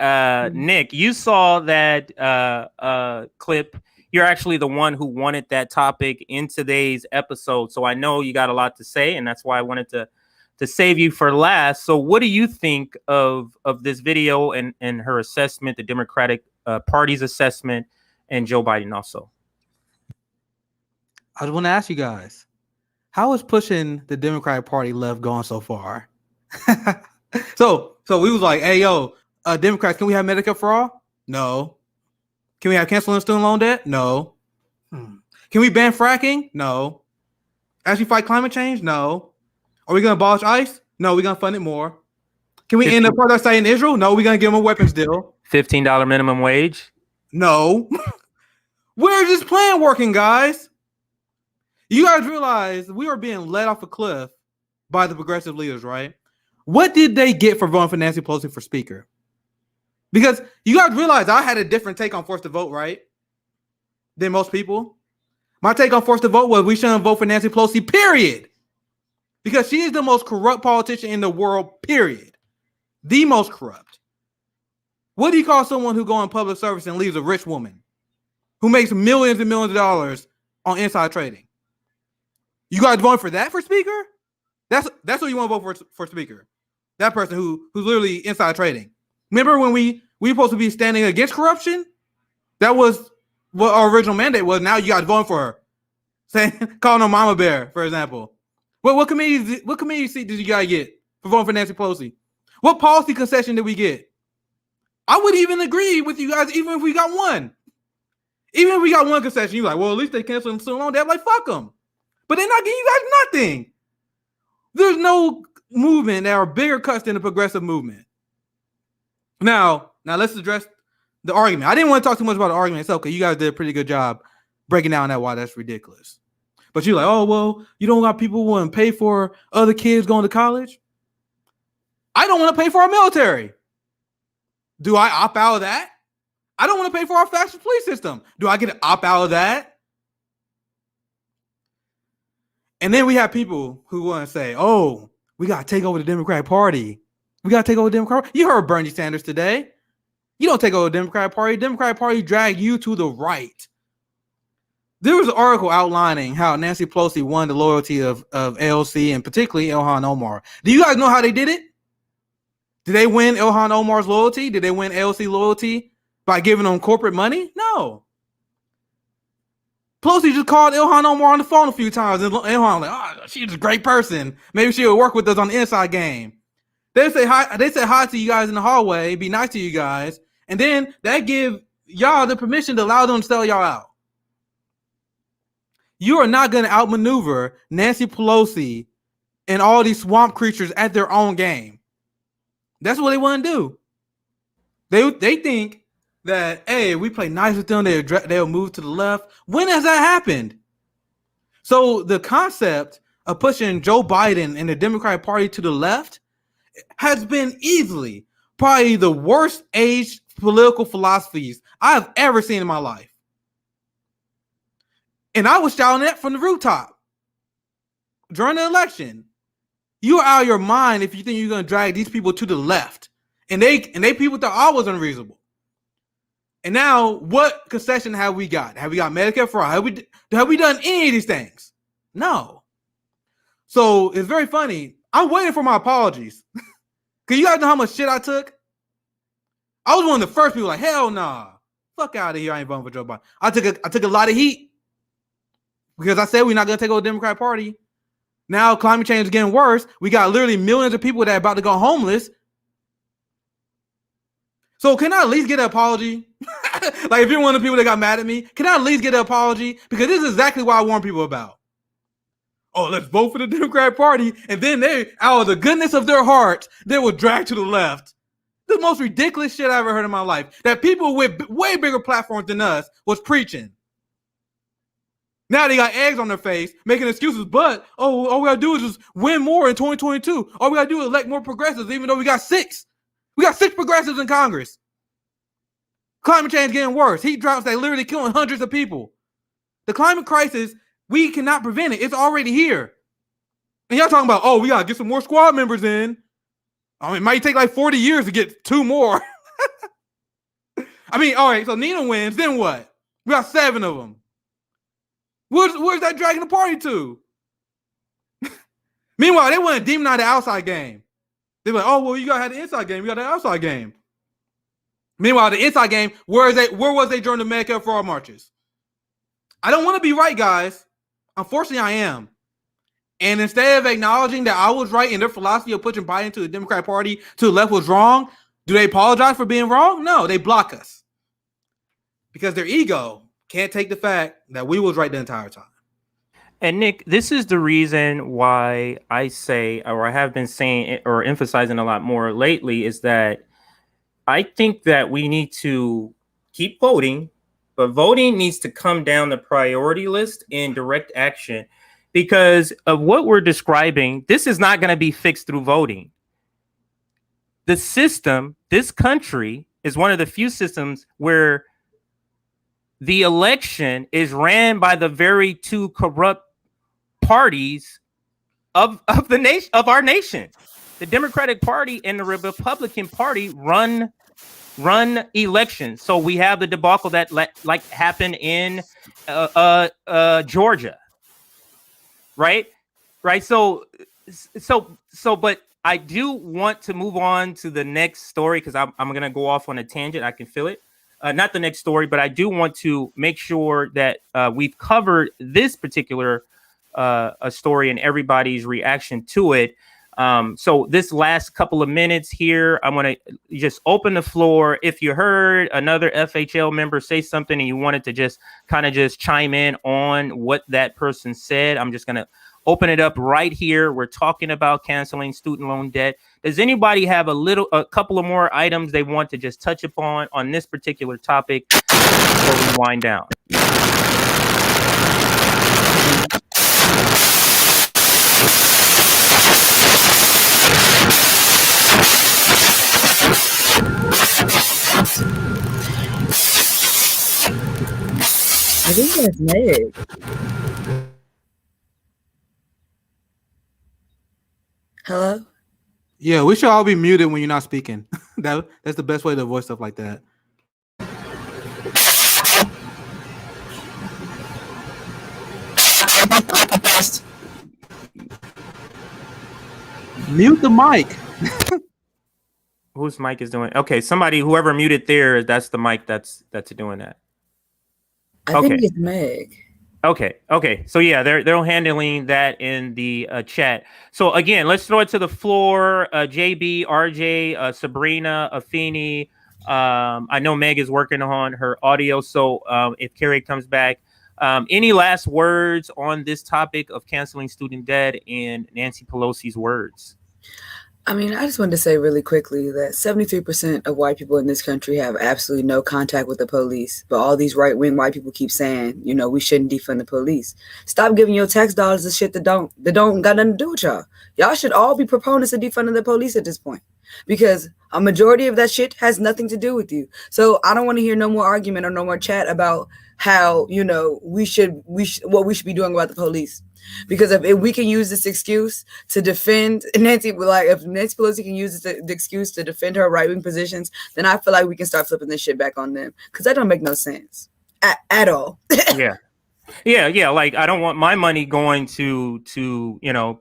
Nick, you saw that clip. You're actually the one who wanted that topic in today's episode. So I know you got a lot to say, and that's why I wanted to save you for last. So what do you think of this video and her assessment, the Democratic Party's assessment, and Joe Biden also? I just want to ask you guys, how is pushing the Democratic Party left going so far? So we was like, hey, yo, Democrats, can we have Medicare for all? No. Can we have canceling student loan debt? No. Can we ban fracking? No. Actually fight climate change? No. Are we going to abolish ICE? No, we're going to fund it more. Can we end the apartheid state in Israel? No, we're going to give them a weapons deal. $15 minimum wage? No. Where's this plan working, guys? You guys realize we are being led off a cliff by the progressive leaders, right? What did they get for voting for Nancy Pelosi for speaker? Because you guys realize I had a different take on forced to vote, right? Than most people. My take on forced to vote was we shouldn't vote for Nancy Pelosi, period. Because she is the most corrupt politician in the world, period. The most corrupt. What do you call someone who goes in public service and leaves a rich woman who makes millions and millions of dollars on inside trading? You guys voting for that for speaker? That's what you want to vote for speaker. That person who's literally inside trading. Remember when we supposed to be standing against corruption? That was what our original mandate was. Now you guys voting for her. Saying calling her Mama Bear, for example. What committee seat did you guys get for voting for Nancy Pelosi? What policy concession did we get? I would even agree with you guys, even if we got one. Even if we got one concession, you're like, well, at least they canceled student loan debt. Like, fuck them. But they're not giving you guys nothing. There's no movement that are bigger cuts than the progressive movement. Now let's address the argument. I didn't want to talk too much about the argument itself because you guys did a pretty good job breaking down why that's ridiculous. But you're like, oh, well, you don't got people who want to pay for other kids going to college? I don't want to pay for our military. Do I opt out of that? I don't want to pay for our fascist police system. Do I get to opt out of that? And then we have people who want to say, "Oh, we got to take over the Democratic Party. We got to take over the Democratic Party." You heard Bernie Sanders today. You don't take over the Democratic Party. The Democratic Party dragged you to the right. There was an article outlining how Nancy Pelosi won the loyalty of AOC and particularly Ilhan Omar. Do you guys know how they did it? Did they win Ilhan Omar's loyalty? Did they win AOC loyalty by giving them corporate money? No. Pelosi just called Ilhan Omar on the phone a few times, and Ilhan like, "Oh, she's a great person. Maybe she'll work with us on the inside game." They say hi. They say hi to you guys in the hallway, be nice to you guys, and then that give y'all the permission to allow them to sell y'all out. You are not going to outmaneuver Nancy Pelosi and all these swamp creatures at their own game. That's what they want to do. They think that, hey, we play nice with them, they'll move to the left. When has that happened? So the concept of pushing Joe Biden and the Democratic Party to the left has been easily probably the worst aged political philosophies I've ever seen in my life. And I was shouting that from the rooftop during the election. You're out of your mind if you think you're going to drag these people to the left. And they people thought I was unreasonable. And now, what concession have we got? Have we got Medicare for all? Have we done any of these things? No. So it's very funny. I'm waiting for my apologies. Because you guys know how much shit I took? I was one of the first people like, hell nah. Fuck out of here. I ain't voting for Joe Biden. I took a lot of heat. Because I said we're not going to take over the Democratic Party. Now climate change is getting worse. We got literally millions of people that are about to go homeless. So can I at least get an apology? Like if you're one of the people that got mad at me, can I at least get an apology? Because this is exactly what I warn people about. Oh, let's vote for the Democratic Party. And then they, out of the goodness of their hearts, they will drag to the left. The most ridiculous shit I ever heard in my life. That people with way bigger platforms than us was preaching. Now they got eggs on their face, making excuses, but all we gotta do is just win more in 2022. All we gotta do is elect more progressives, even though we got 6. We got 6 progressives in Congress. Climate change getting worse. Heat drops that literally killing hundreds of people. The climate crisis, we cannot prevent it. It's already here. And y'all talking about, oh, we gotta get some more squad members in. I mean, it might take like 40 years to get 2 more. I mean, all right, so Nina wins, then what? We got 7 of them. Where's that dragging the party to? Meanwhile, they want to demonize the outside game. They're like, oh, well, you gotta have the inside game. You got the outside game. Meanwhile, the inside game, where was they during the Medicare for All marches? I don't want to be right, guys. Unfortunately, I am. And instead of acknowledging that I was right and their philosophy of pushing Biden to the Democratic Party to the left was wrong, do they apologize for being wrong? No, they block us. Because their ego can't take the fact that we was right the entire time. And Nick, this is the reason why I say, or I have been saying or emphasizing a lot more lately, is that I think that we need to keep voting, but voting needs to come down the priority list in direct action because of what we're describing. This is not going to be fixed through voting. The system, this country, is one of the few systems where the election is ran by the very 2 corrupt parties of the nation, of our nation. The Democratic Party and the Republican Party run elections. So we have the debacle that like happened in Georgia, right? So, but I do want to move on to the next story because I'm going to go off on a tangent. I can feel it. Not the next story, but I do want to make sure that we've covered this particular story and everybody's reaction to it. So this last couple of minutes here, I'm going to just open the floor. If you heard another FHL member say something and you wanted to just kind of just chime in on what that person said, I'm just going to open it up right here. We're talking about canceling student loan debt. Does anybody have a couple of more items they want to just touch upon on this particular topic before we wind down? I think that's Meg. Hello? Yeah, we should all be muted when you're not speaking. That's the best way to avoid stuff like that. Mute the mic. Whose mic is doing? Okay, whoever muted there, that's the mic that's doing that. I think it's Meg. Okay. So yeah, they're handling that in the chat. So again, let's throw it to the floor. JB, RJ, Sabrina, Afeni. I know Meg is working on her audio. So if Carrie comes back, any last words on this topic of canceling student debt and Nancy Pelosi's words? I mean, I just wanted to say really quickly that 73% of white people in this country have absolutely no contact with the police. But all these right-wing white people keep saying, you know, we shouldn't defund the police. Stop giving your tax dollars to shit that don't got nothing to do with y'all. Y'all should all be proponents of defunding the police at this point, because a majority of that shit has nothing to do with you. So I don't want to hear no more argument or no more chat about how, you know, what we should be doing about the police. Because if we can use this excuse to defend Nancy, if Nancy Pelosi can use the excuse to defend her right-wing positions, then I feel like we can start flipping this shit back on them, because that don't make no sense at all. Yeah. Like, I don't want my money going to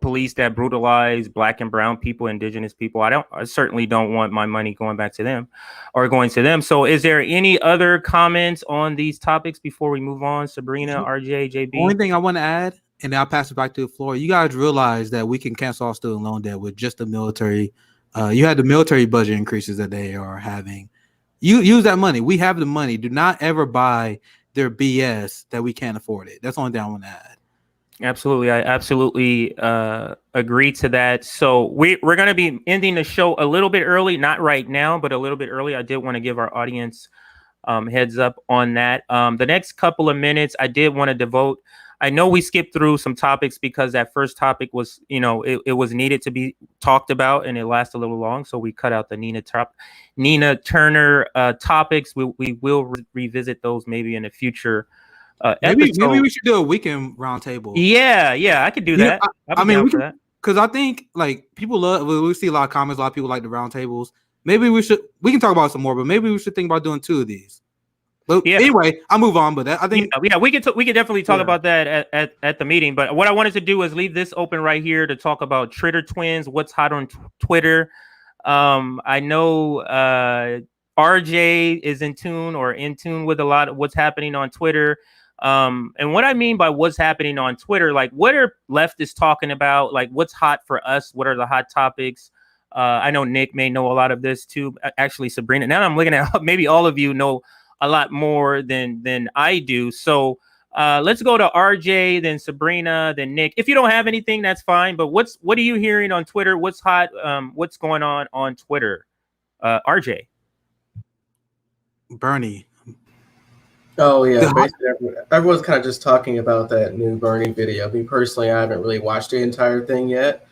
police that brutalize Black and brown people, indigenous people. I certainly don't want my money going back to them or going to them. So is there any other comments on these topics before we move on? Sabrina, RJ, JB? Only thing I want to add, and then I'll pass it back to the floor. You guys realize that we can cancel all student loan debt with just the military. You had the military budget increases that they are having. You use that money. We have the money. Do not ever buy their BS that we can't afford it. That's the only thing I want to add. Absolutely. I absolutely agree to that. So we're going to be ending the show a little bit early, not right now, but a little bit early. I did want to give our audience heads up on that. The next couple of minutes, I did want to devote. I know we skipped through some topics because that first topic was, it was needed to be talked about and it lasted a little long. So we cut out the Nina Turner topics. We will revisit those maybe in a future maybe we should do a weekend roundtable. Yeah, I could do that. I mean, because I think like people love. We see a lot of comments. A lot of people like the roundtables. Maybe we can talk about some more, but maybe we should think about doing 2 of these. But anyway, I'll move on. But I think we could definitely talk about that at the meeting. But what I wanted to do is leave this open right here to talk about Twitter twins. What's hot on Twitter? I know RJ is in tune with a lot of what's happening on Twitter. And what I mean by what's happening on Twitter, like what are leftists talking about? Like what's hot for us? What are the hot topics? I know Nick may know a lot of this too. Actually, Sabrina. Now I'm looking at maybe all of you know a lot more than I do. So let's go to RJ, then Sabrina, then Nick. If you don't have anything, that's fine. But what are you hearing on Twitter? What's hot? What's going on Twitter? RJ. Bernie. Oh yeah, basically everyone's kind of just talking about that new Bernie video. Me personally, I haven't really watched the entire thing yet.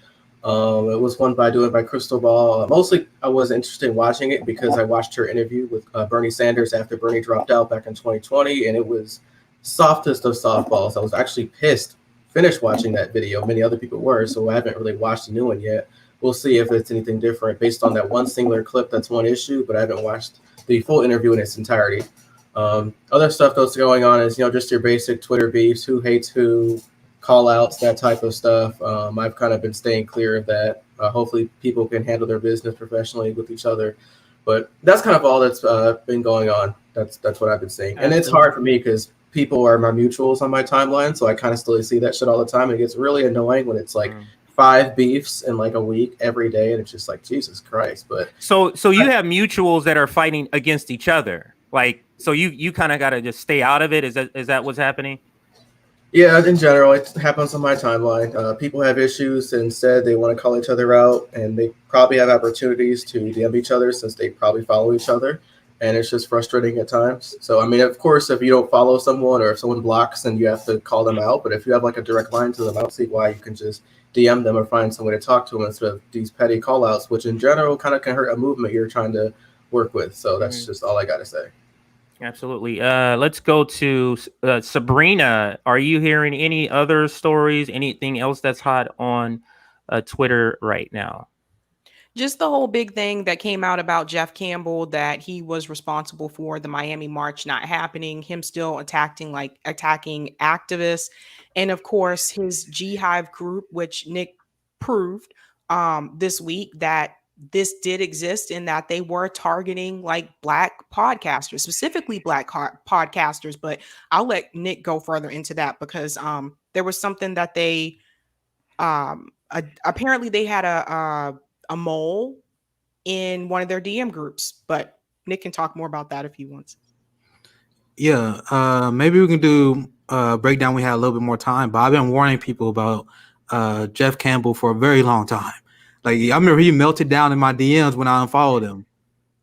It was one doing by Crystal Ball. Mostly, I was interested in watching it because I watched her interview with Bernie Sanders after Bernie dropped out back in 2020, and it was softest of softballs. I was actually finished watching that video. Many other people were, so I haven't really watched the new one yet. We'll see if it's anything different based on that one singular clip. That's one issue, but I haven't watched the full interview in its entirety. Other stuff that's going on is, just your basic Twitter beefs, who hates who, call outs, that type of stuff. I've kind of been staying clear of that. Hopefully people can handle their business professionally with each other. But that's kind of all that's been going on. That's what I've been seeing. And it's hard for me because people are my mutuals on my timeline. So I kind of still see that shit all the time. It gets really annoying when it's like 5 beefs in like a week every day. And it's just like, Jesus Christ. But so you have mutuals that are fighting against each other. Like, so you kind of got to just stay out of it. Is that what's happening? Yeah, in general, it happens on my timeline. People have issues and said they want to call each other out, and they probably have opportunities to DM each other since they probably follow each other, and it's just frustrating at times. So, I mean, of course, if you don't follow someone or if someone blocks, then you have to call them out. But if you have like a direct line to them, I don't see why you can just DM them or find some way to talk to them instead of these petty call outs, which in general kind of can hurt a movement you're trying to work with. So that's just all I got to say. Absolutely. Let's go to Sabrina. Are you hearing any other stories? Anything else that's hot on Twitter right now? Just the whole big thing that came out about Jeff Campbell, that he was responsible for the Miami March not happening, him still attacking activists, and of course his G Hive group, which Nick proved this week that this did exist and that they were targeting like Black podcasters, specifically Black podcasters. But I'll let Nick go further into that because there was something that they apparently they had a mole in one of their DM groups, but Nick can talk more about that if he wants. Yeah, maybe we can do a breakdown. We had a little bit more time, but I've been warning people about Jeff Campbell for a very long time. Like, I remember he melted down in my DMs when I unfollowed him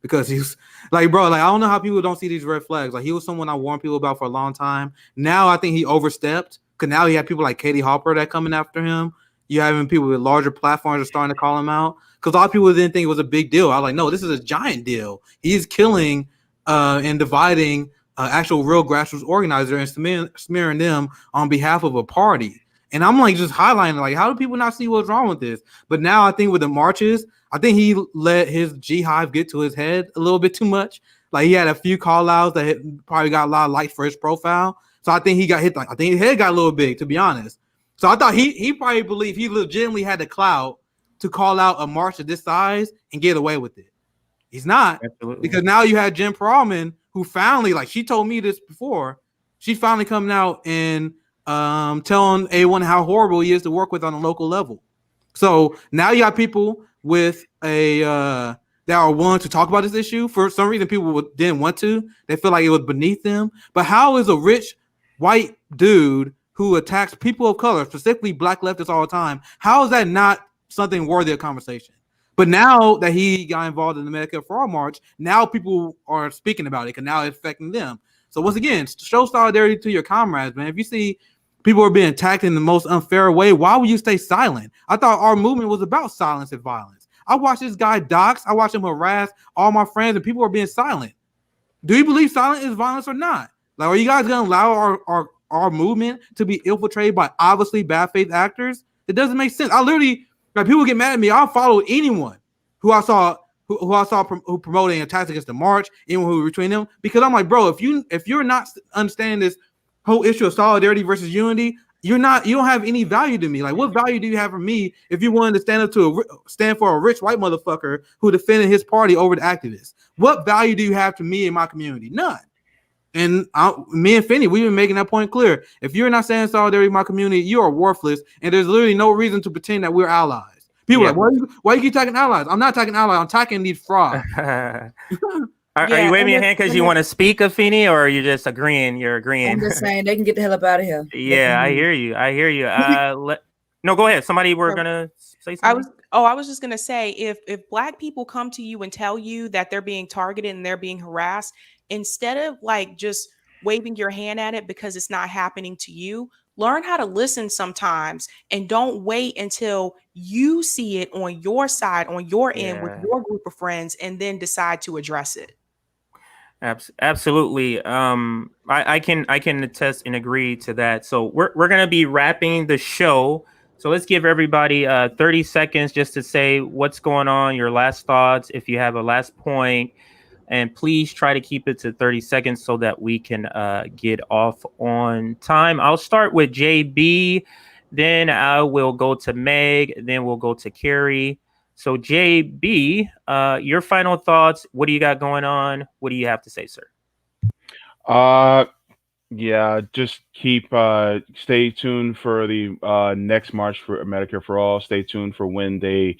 because he's like, bro, like, I don't know how people don't see these red flags. Like, he was someone I warned people about for a long time. Now I think he overstepped because now you have people like Katie Hopper that coming after him. You having people with larger platforms are starting to call him out because a lot of people didn't think it was a big deal. I was like, no, this is a giant deal. He's killing and dividing actual real grassroots organizers and smearing them on behalf of a party. And I'm like just highlighting, like, how do people not see what's wrong with this? But now I think with the marches, I think he let his G Hive get to his head a little bit too much. Like, he had a few call outs that probably got a lot of likes for his profile. So I think he got hit. I think his head got a little big, to be honest. So I thought he probably believed he legitimately had the clout to call out a march of this size and get away with it. He's not. Absolutely. Because now you had Jen Perlman, who finally, like, she told me this before, she's finally coming out and telling A1 how horrible he is to work with on a local level. So now you got people with that are willing to talk about this issue. For some reason, people didn't want to. They feel like it was beneath them. But how is a rich white dude who attacks people of color, specifically Black leftists all the time, how is that not something worthy of conversation? But now that he got involved in the Medicare for All march, now people are speaking about it because now it's affecting them. So once again, show solidarity to your comrades, man. If you see people are being attacked in the most unfair way, why would you stay silent? I thought our movement was about silence and violence. I watched this guy dox. I watched him harass all my friends, and people are being silent. Do you believe silence is violence or not? Like, are you guys going to allow our movement to be infiltrated by obviously bad faith actors? It doesn't make sense. I literally, like, people get mad at me. I'll follow anyone who I saw who promoting attacks against the march, anyone who retweeting them, because I'm like, bro, if you're not understanding this whole issue of solidarity versus unity, you don't have any value to me. Like, what value do you have for me if you wanted to stand for a rich white motherfucker who defended his party over the activists? What value do you have to me and my community? None. And me and Finney, we've been making that point clear. If you're not standing solidarity with my community, you are worthless, and there's literally no reason to pretend that we're allies. People are like, why you keep attacking allies? I'm not attacking allies. I'm attacking these frauds. Are you waving your hand because you want to speak, Afeni, or are you just agreeing? You're agreeing. I'm just saying they can get the hell up out of here. Yeah, I hear you. No, go ahead. Somebody were gonna say something. I was just gonna say, if Black people come to you and tell you that they're being targeted and they're being harassed, instead of like just waving your hand at it because it's not happening to you, learn how to listen sometimes and don't wait until you see it on your side, on your end with your group of friends, and then decide to address it. Absolutely. I can attest and agree to that. So we're gonna be wrapping the show. So let's give everybody 30 seconds just to say what's going on, your last thoughts, if you have a last point, and please try to keep it to 30 seconds so that we can get off on time. I'll start with JB, then I will go to Meg, then we'll go to Carrie. So JB, your final thoughts. What do you got going on? What do you have to say, sir? Yeah, just stay tuned for the next march for Medicare for All. Stay tuned for when they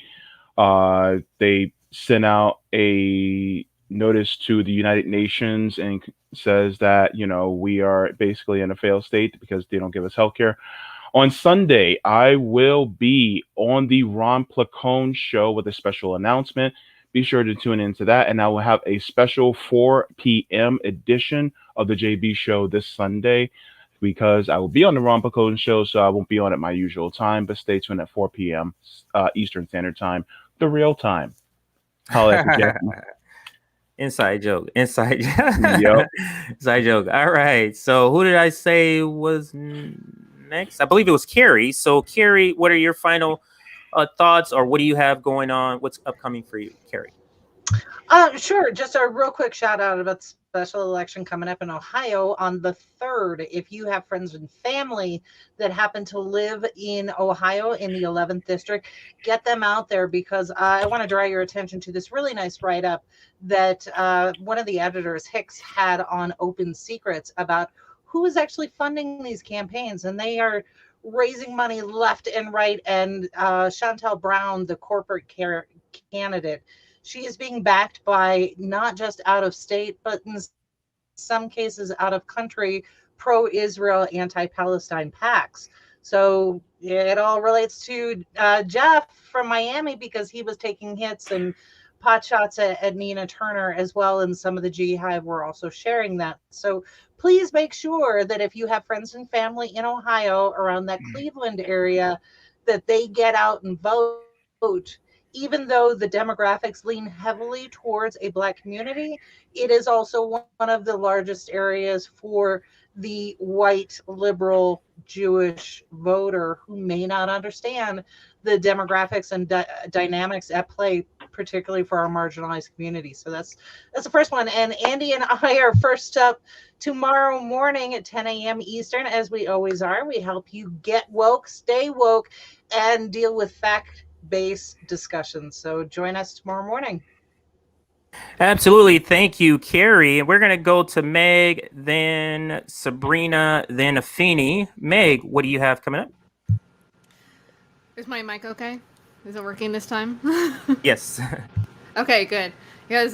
send out a notice to the United Nations and says that, we are basically in a failed state because they don't give us healthcare. On Sunday, I will be on the Ron Placone show with a special announcement. Be sure to tune into that, and I will have a special 4 p.m. edition of the JB show this Sunday because I will be on the Ron Placone show, so I won't be on at my usual time, but stay tuned at 4 p.m. Eastern Standard Time, the real time. Holla at the Jackie. Inside joke. Yep. Inside joke. All right. So who did I say was next? I believe it was Carrie. So Carrie, what are your final thoughts, or what do you have going on? What's upcoming for you, Carrie? Sure. Just a real quick shout out about special election coming up in Ohio on the 3rd. If you have friends and family that happen to live in Ohio in the 11th district, get them out there, because I want to draw your attention to this really nice write-up that one of the editors, Hicks, had on Open Secrets about who is actually funding these campaigns. And they are raising money left and right. And Chantel Brown, the corporate candidate, she is being backed by not just out of state, but in some cases out of country, pro-Israel, anti-Palestine PACs. So it all relates to Jeff from Miami, because he was taking hits and pot shots at Nina Turner as well. And some of the G Hive were also sharing that. So please make sure that if you have friends and family in Ohio around that Cleveland area, that they get out and vote. Even though the demographics lean heavily towards a Black community, it is also one of the largest areas for the white liberal Jewish voter who may not understand the demographics and dynamics at play, particularly for our marginalized community. So that's the first one. And Andy and I are first up tomorrow morning at 10 a.m. Eastern, as we always are. We help you get woke, stay woke, and deal with fact-based discussions. So join us tomorrow morning. Absolutely. Thank you, Carrie. We're going to go to Meg, then Sabrina, then Afeni. Meg, what do you have coming up? Is my mic okay? Is it working this time? Yes. Okay, good. Because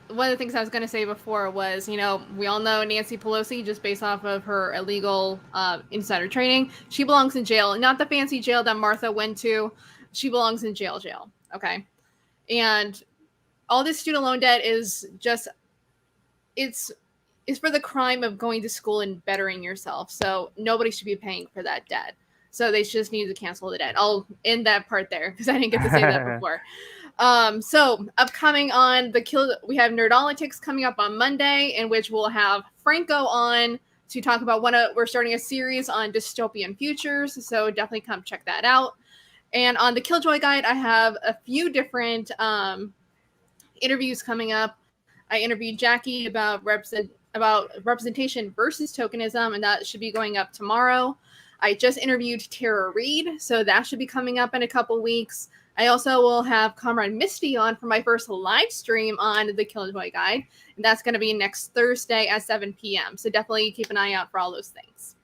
one of the things I was going to say before was, we all know Nancy Pelosi, just based off of her illegal insider trading. She belongs in jail. Not the fancy jail that Martha went to. She belongs in jail. Okay. And all this student loan debt is just, it's for the crime of going to school and bettering yourself. So nobody should be paying for that debt. So they just need to cancel the debt. I'll end that part there because I didn't get to say that before. So upcoming on we have Nerdolitics coming up on Monday, in which we'll have Franco on to talk about we're starting a series on dystopian futures. So definitely come check that out. And on the Killjoy Guide, I have a few different interviews coming up. I interviewed Jackie about representation versus tokenism, and that should be going up tomorrow. I just interviewed Tara Reid, so that should be coming up in a couple weeks. I also will have Comrade Misty on for my first live stream on the Killjoy Guide, and that's going to be next Thursday at 7 p.m. So definitely keep an eye out for all those things.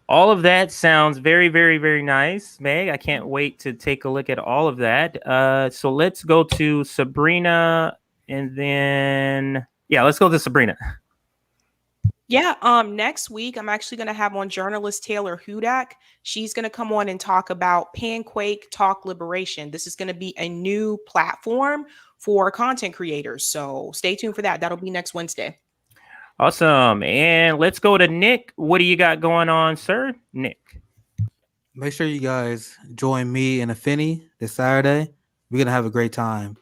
All of that sounds very, very, very nice, Meg. I can't wait to take a look at all of that. So let's go to Sabrina, and then, let's go to Sabrina. Yeah, next week, I'm actually going to have on journalist Taylor Hudak. She's going to come on and talk about Panquake Talk Liberation. This is going to be a new platform for content creators. So stay tuned for that. That'll be next Wednesday. Awesome. And let's go to Nick. What do you got going on, sir? Nick. Make sure you guys join me and Afeni this Saturday. We're going to have a great time.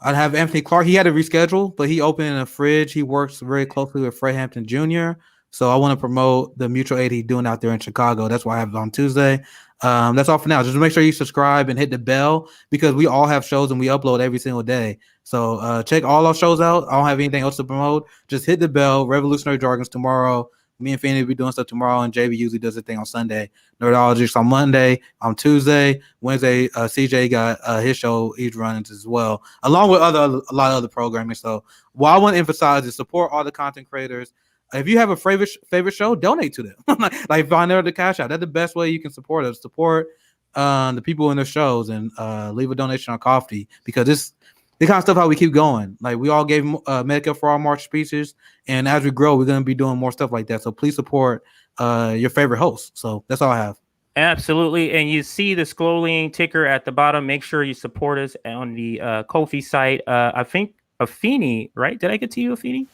I'd have Anthony Clark. He had to reschedule, but he opened a fridge. He works very closely with Fred Hampton Jr. So I want to promote the mutual aid he's doing out there in Chicago. That's why I have it on Tuesday. That's all for now. Just make sure you subscribe and hit the bell, because we all have shows and we upload every single day. So check all our shows out. I don't have anything else to promote. Just hit the bell. Revolutionary Jargons tomorrow. Me and Fanny will be doing stuff tomorrow, and JB usually does a thing on Sunday. Nerdologics on Monday. On Tuesday, Wednesday, CJ got his show he's running as well, along with a lot of other programming. So what I want to emphasize is support all the content creators. If you have a favorite show, donate to them. like find out the cash out. That's the best way you can support us. Support the people in their shows, and leave a donation on Coffee, because this the kind of stuff how we keep going. Like, we all gave Medicare for All March speeches, and as we grow, we're going to be doing more stuff like that. So please support your favorite host. So that's all I have. Absolutely. And you see the scrolling ticker at the bottom. Make sure you support us on the Ko-fi site. I think Afeni, right? Did I get to you, Afeni?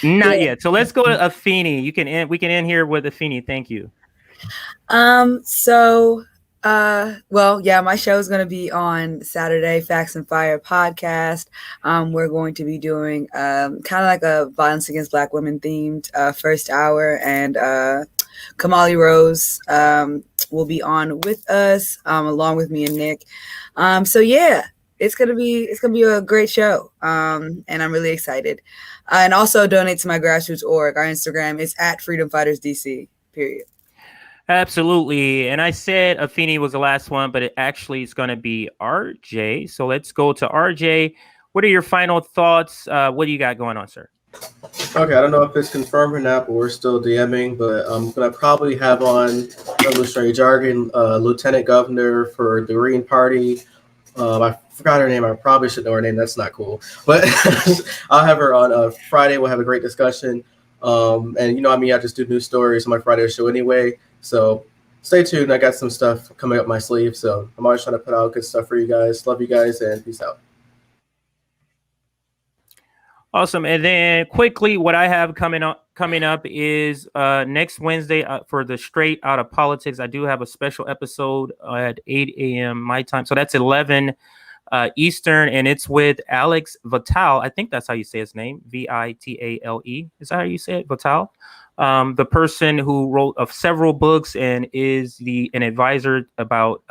Not yet. So let's go to Afeni. We can end here with Afeni. Thank you. My show is going to be on Saturday, Facts and Fire podcast. We're going to be doing kind of like a violence against Black women themed first hour, and Kamali Rose will be on with us, along with me and Nick. So yeah, it's gonna be a great show, and I'm really excited. And also donate to my grassroots org. Our Instagram is @FreedomFightersDC. Period. Absolutely. And I said Afeni was the last one, but it actually is going to be RJ. So let's go to RJ. What are your final thoughts? What do you got going on, sir? Okay, I don't know if it's confirmed or not, but we're still DMing. But I'm going to probably have on Revolutionary Jargon, Lieutenant Governor for the Green Party. I forgot her name. I probably should know her name. That's not cool. But I'll have her on Friday. We'll have a great discussion. And you know, I just do news stories on my Friday show anyway. So stay tuned. I got some stuff coming up my sleeve. So I'm always trying to put out good stuff for you guys. Love you guys, and peace out. Awesome. And then quickly, what I have coming up is next Wednesday for the Straight Out of Politics. I do have a special episode at 8 a.m. my time. So that's 11 Eastern, and it's with Alex Vitale. I think that's how you say his name, Vitale. Is that how you say it, Vitale? The person who wrote several books and is an advisor about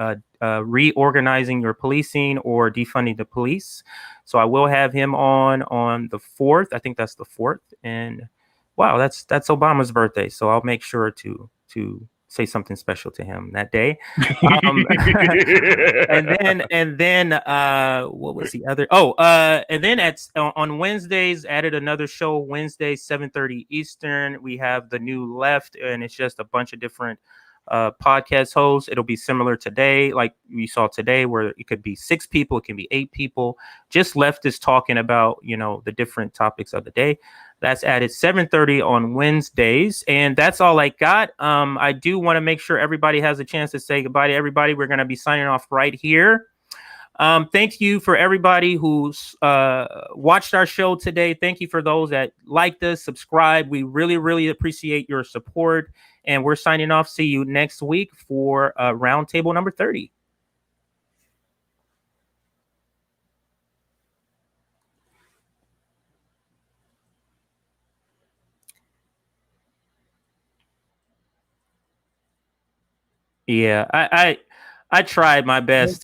reorganizing your policing or defunding the police. So I will have him on the 4th. I think that's the 4th. And wow, that's Obama's birthday. So I'll make sure to say something special to him that day. And then what was the other? And then on Wednesdays, added another show Wednesday, 7:30 Eastern. We have the new Left, and it's just a bunch of different podcast hosts. It'll be similar today, like we saw today, where it could be 6 people, it can be 8 people, just leftists talking about, the different topics of the day. That's added 7:30 on Wednesdays, and that's all I got. I do want to make sure everybody has a chance to say goodbye to everybody. We're going to be signing off right here. Thank you for everybody who's watched our show today. Thank you for those that liked us, subscribed. We really, really appreciate your support. And we're signing off. See you next week for Roundtable number 30. Yeah, I tried my best